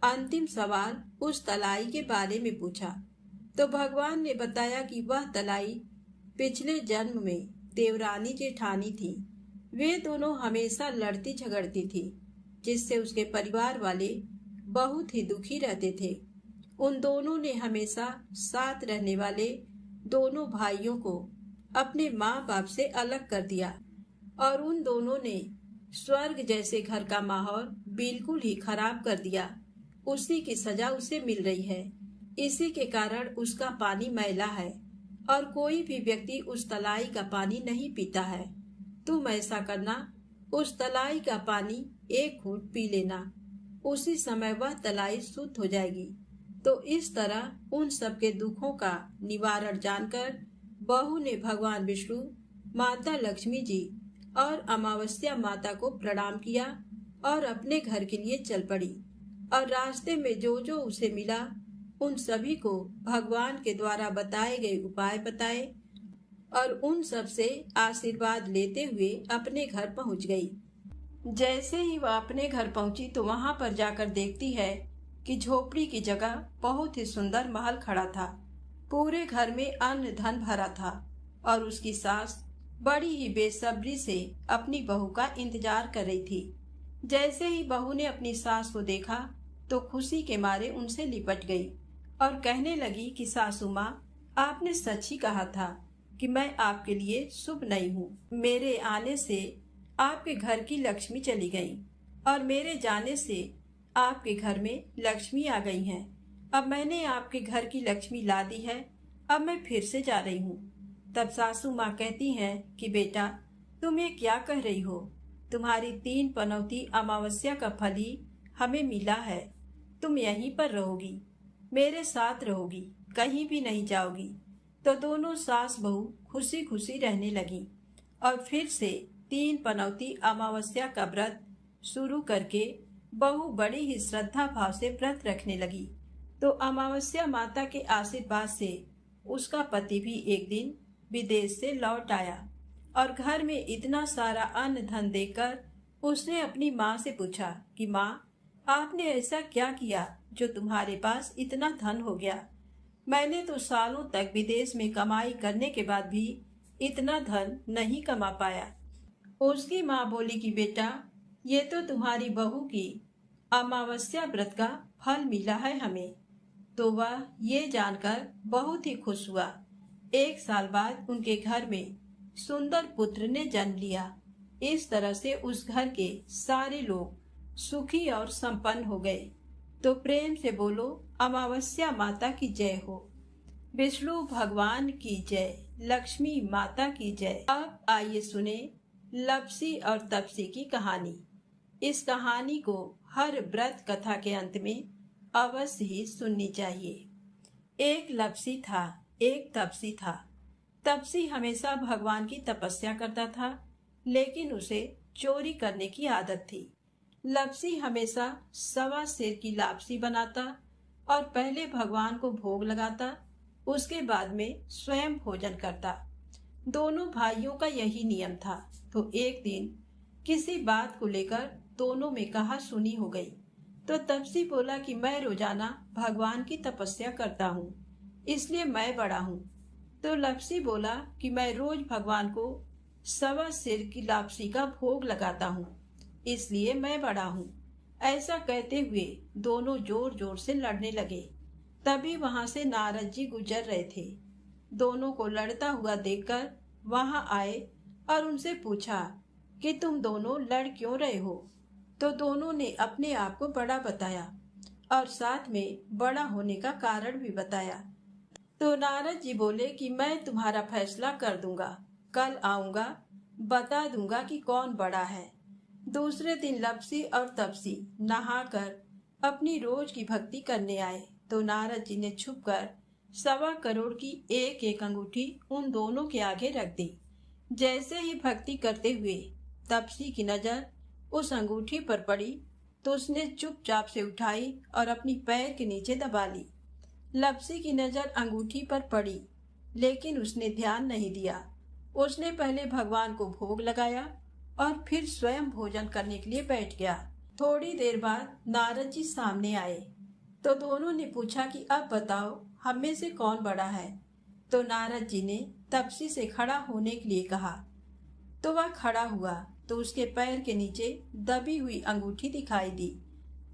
अंतिम सवाल उस तलाई के बारे में पूछा तो भगवान ने बताया कि वह तलाई पिछले जन्म में देवरानी जेठानी थी। वे दोनों हमेशा लड़ती झगड़ती थी, जिससे उसके परिवार वाले बहुत ही दुखी रहते थे। उन दोनों ने हमेशा साथ रहने वाले दोनों भाइयों को अपने माँ बाप से अलग कर दिया और उन दोनों ने स्वर्ग जैसे घर का माहौल बिल्कुल ही खराब कर दिया। उसी की सजा उसे मिल रही है। इसी के कारण उसका पानी मैला है और कोई भी व्यक्ति उस तलाई का पानी नहीं पीता है। तुम ऐसा करना, उस तलाई का पानी एक घूंट पी लेना, उसी समय वह तलाई शुद्ध हो जाएगी। तो इस तरह उन सबके दुखों का निवारण जानकर बहू ने भगवान विष्णु, माता लक्ष्मी जी और अमावस्या माता को प्रणाम किया और अपने घर के लिए चल पड़ी। और रास्ते में जो जो उसे मिला उन सभी को भगवान के द्वारा बताए गए उपाय बताए और उन सब से आशीर्वाद लेते हुए अपने घर पहुंच गई। जैसे ही वह अपने घर पहुंची तो वहां पर जाकर देखती है कि झोपड़ी की जगह बहुत ही सुंदर महल खड़ा था। पूरे घर में अन्न धन भरा था और उसकी सास बड़ी ही बेसब्री से अपनी बहू का इंतजार कर रही थी। जैसे ही बहू ने अपनी सास को देखा तो खुशी के मारे उनसे लिपट गई और कहने लगी कि सासू माँ, आपने सच ही कहा था कि मैं आपके लिए शुभ नहीं हूँ। मेरे आने से आपके घर की लक्ष्मी चली गई और मेरे जाने से आपके घर में लक्ष्मी आ गई हैं। अब मैंने आपके घर की लक्ष्मी ला दी है, अब मैं फिर से जा रही हूँ। तब सासू माँ कहती हैं कि बेटा, तुम ये क्या कह रही हो? तुम्हारी 3 पनौती अमावस्या का फल ही हमें मिला है। तुम यहीं पर रहोगी, मेरे साथ रहोगी, कहीं भी नहीं जाओगी। तो दोनों सास बहू खुशी खुशी रहने लगी और फिर से 3 पनौती अमावस्या का व्रत शुरू करके बहू बड़ी ही श्रद्धा भाव से व्रत रखने लगी। तो अमावस्या माता के आशीर्वाद से उसका पति भी एक दिन विदेश से लौट आया और घर में इतना सारा अन्न धन देखकर उसने अपनी माँ से पूछा कि माँ, आपने ऐसा क्या किया जो तुम्हारे पास इतना धन हो गया? मैंने तो सालों तक विदेश में कमाई करने के बाद भी इतना धन नहीं कमा पाया। उसकी माँ बोली कि बेटा, ये तो तुम्हारी बहू की अमावस्या व्रत का फल मिला है हमें। तो वह ये जानकर बहुत ही खुश हुआ। 1 साल बाद उनके घर में सुंदर पुत्र ने जन्म लिया। इस तरह से उस घर के सारे लोग सुखी और संपन्न हो गए। तो प्रेम से बोलो, अमावस्या माता की जय हो। विष्णु भगवान की जय, लक्ष्मी माता की जय। अब आइए सुने लप्सी और तप्सी की कहानी। इस कहानी को हर व्रत कथा के अंत में अवश्य ही सुननी चाहिए। एक लप्सी था, एक तप्सी था। तप्सी हमेशा भगवान की तपस्या करता था, लेकिन उसे चोरी करने की आदत थी। लप्सी हमेशा सवा सेर की लापसी बनाता और पहले भगवान को भोग लगाता, उसके बाद में स्वयं भोजन करता। दोनों भाइयों का यही नियम था। तो एक दिन किसी बात को लेकर दोनों में कहा सुनी हो गई। तो तप्सी बोला कि मैं रोजाना भगवान की तपस्या करता हूँ, इसलिए मैं बड़ा हूँ। तो लप्सी बोला कि मैं रोज भगवान को सवा सिर की लापसी का भोग लगाता हूँ, इसलिए मैं बड़ा हूँ। ऐसा कहते हुए दोनों जोर जोर से लड़ने लगे। तभी वहां से नारद जी गुजर रहे थे। दोनों को लड़ता हुआ देखकर वहां आए और उनसे पूछा कि तुम दोनों लड़ क्यों रहे हो। तो दोनों ने अपने आप को बड़ा बताया और साथ में बड़ा होने का कारण भी बताया। तो नारद जी बोले कि मैं तुम्हारा फैसला कर दूंगा, कल आऊंगा, बता दूंगा कि कौन बड़ा है। दूसरे दिन लप्सी और तप्सी नहाकर अपनी रोज की भक्ति करने आए। तो नारद जी ने छुपकर 1.25 करोड़ की एक एक अंगूठी उन दोनों के आगे रख दी। जैसे ही भक्ति करते हुए तप्सी की नजर उस अंगूठी पर पड़ी, तो उसने चुपचाप से उठाई और अपनी पैर के नीचे दबा ली। लप्सी की नजर अंगूठी पर पड़ी, लेकिन उसने ध्यान नहीं दिया। उसने पहले भगवान को भोग लगाया और फिर स्वयं भोजन करने के लिए बैठ गया। थोड़ी देर बाद नारद जी सामने आए। तो दोनों ने पूछा कि अब बताओ, हम में से कौन बड़ा है। तो नारद जी ने तप्सी से खड़ा होने के लिए कहा। तो वह खड़ा हुआ तो उसके पैर के नीचे दबी हुई अंगूठी दिखाई दी।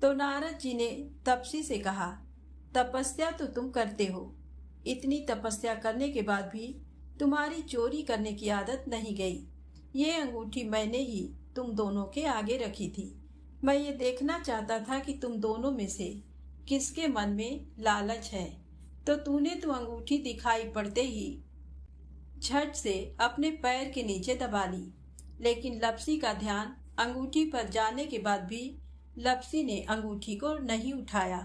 तो नारद जी ने तप्सी से कहा, तपस्या तो तुम करते हो, इतनी तपस्या करने के बाद भी तुम्हारी चोरी करने की आदत नहीं गई। ये अंगूठी मैंने ही तुम दोनों के आगे रखी थी। मैं ये देखना चाहता था कि तुम दोनों में से किसके मन में लालच है। तो तूने तो अंगूठी दिखाई पड़ते ही झट से अपने पैर के नीचे दबा ली। लेकिन लप्सी का ध्यान अंगूठी पर जाने के बाद भी लप्सी ने अंगूठी को नहीं उठाया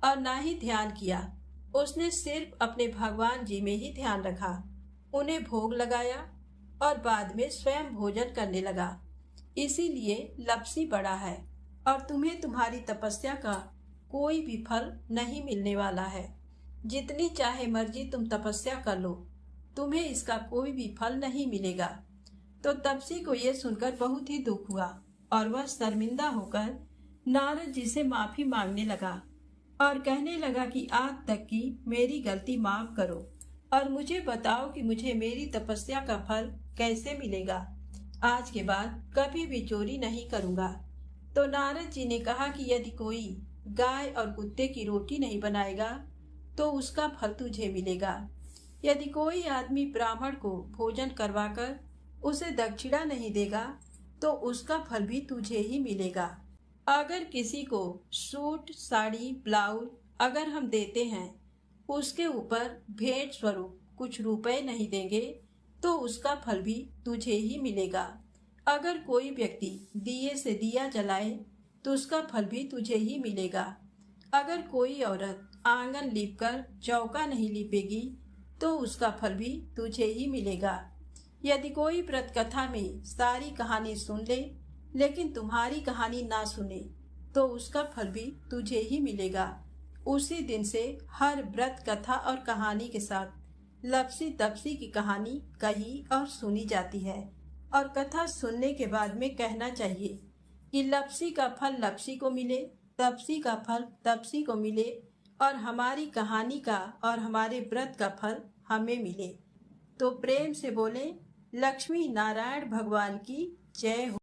और ना ही ध्यान किया। उसने सिर्फ अपने भगवान जी में ही ध्यान रखा, उन्हें भोग लगाया और बाद में स्वयं भोजन करने लगा। इसीलिए लप्सी बड़ा है और तुम्हें तुम्हारी तपस्या का कोई भी फल नहीं मिलने वाला है। जितनी चाहे मर्जी तुम तपस्या कर लो, तुम्हें इसका कोई भी फल नहीं मिलेगा। तो तप्सी को यह सुनकर बहुत ही दुख हुआ और वह शर्मिंदा होकर नारद जी से माफी मांगने लगा और कहने लगा कि आज तक की मेरी गलती माफ करो और मुझे बताओ कि मुझे मेरी तपस्या का फल कैसे मिलेगा। आज के बाद कभी भी चोरी नहीं करूंगा। तो नारद जी ने कहा कि यदि कोई गाय और कुत्ते की रोटी नहीं बनाएगा तो उसका फल तुझे मिलेगा। यदि कोई आदमी ब्राह्मण को भोजन करवाकर उसे दक्षिणा नहीं देगा तो उसका फल भी तुझे ही मिलेगा। अगर किसी को सूट, साड़ी, ब्लाउज अगर हम देते हैं, उसके ऊपर भेंट स्वरूप कुछ रुपए नहीं देंगे तो उसका फल भी तुझे ही मिलेगा। अगर कोई व्यक्ति दिए से दिया जलाए तो उसका फल भी तुझे ही मिलेगा। अगर कोई औरत आंगन लीपकर चौका नहीं लीपेगी तो उसका फल भी तुझे ही मिलेगा। यदि कोई व्रत कथा में सारी कहानी सुन ले लेकिन तुम्हारी कहानी ना सुने तो उसका फल भी तुझे ही मिलेगा। उसी दिन से हर व्रत कथा और कहानी के साथ लप्सी तप्सी की कहानी कही और सुनी जाती है और कथा सुनने के बाद में कहना चाहिए कि लप्सी का फल लप्सी को मिले, तप्सी का फल तप्सी को मिले और हमारी कहानी का और हमारे व्रत का फल हमें मिले। तो प्रेम से बोले, लक्ष्मी नारायण भगवान की जय हो।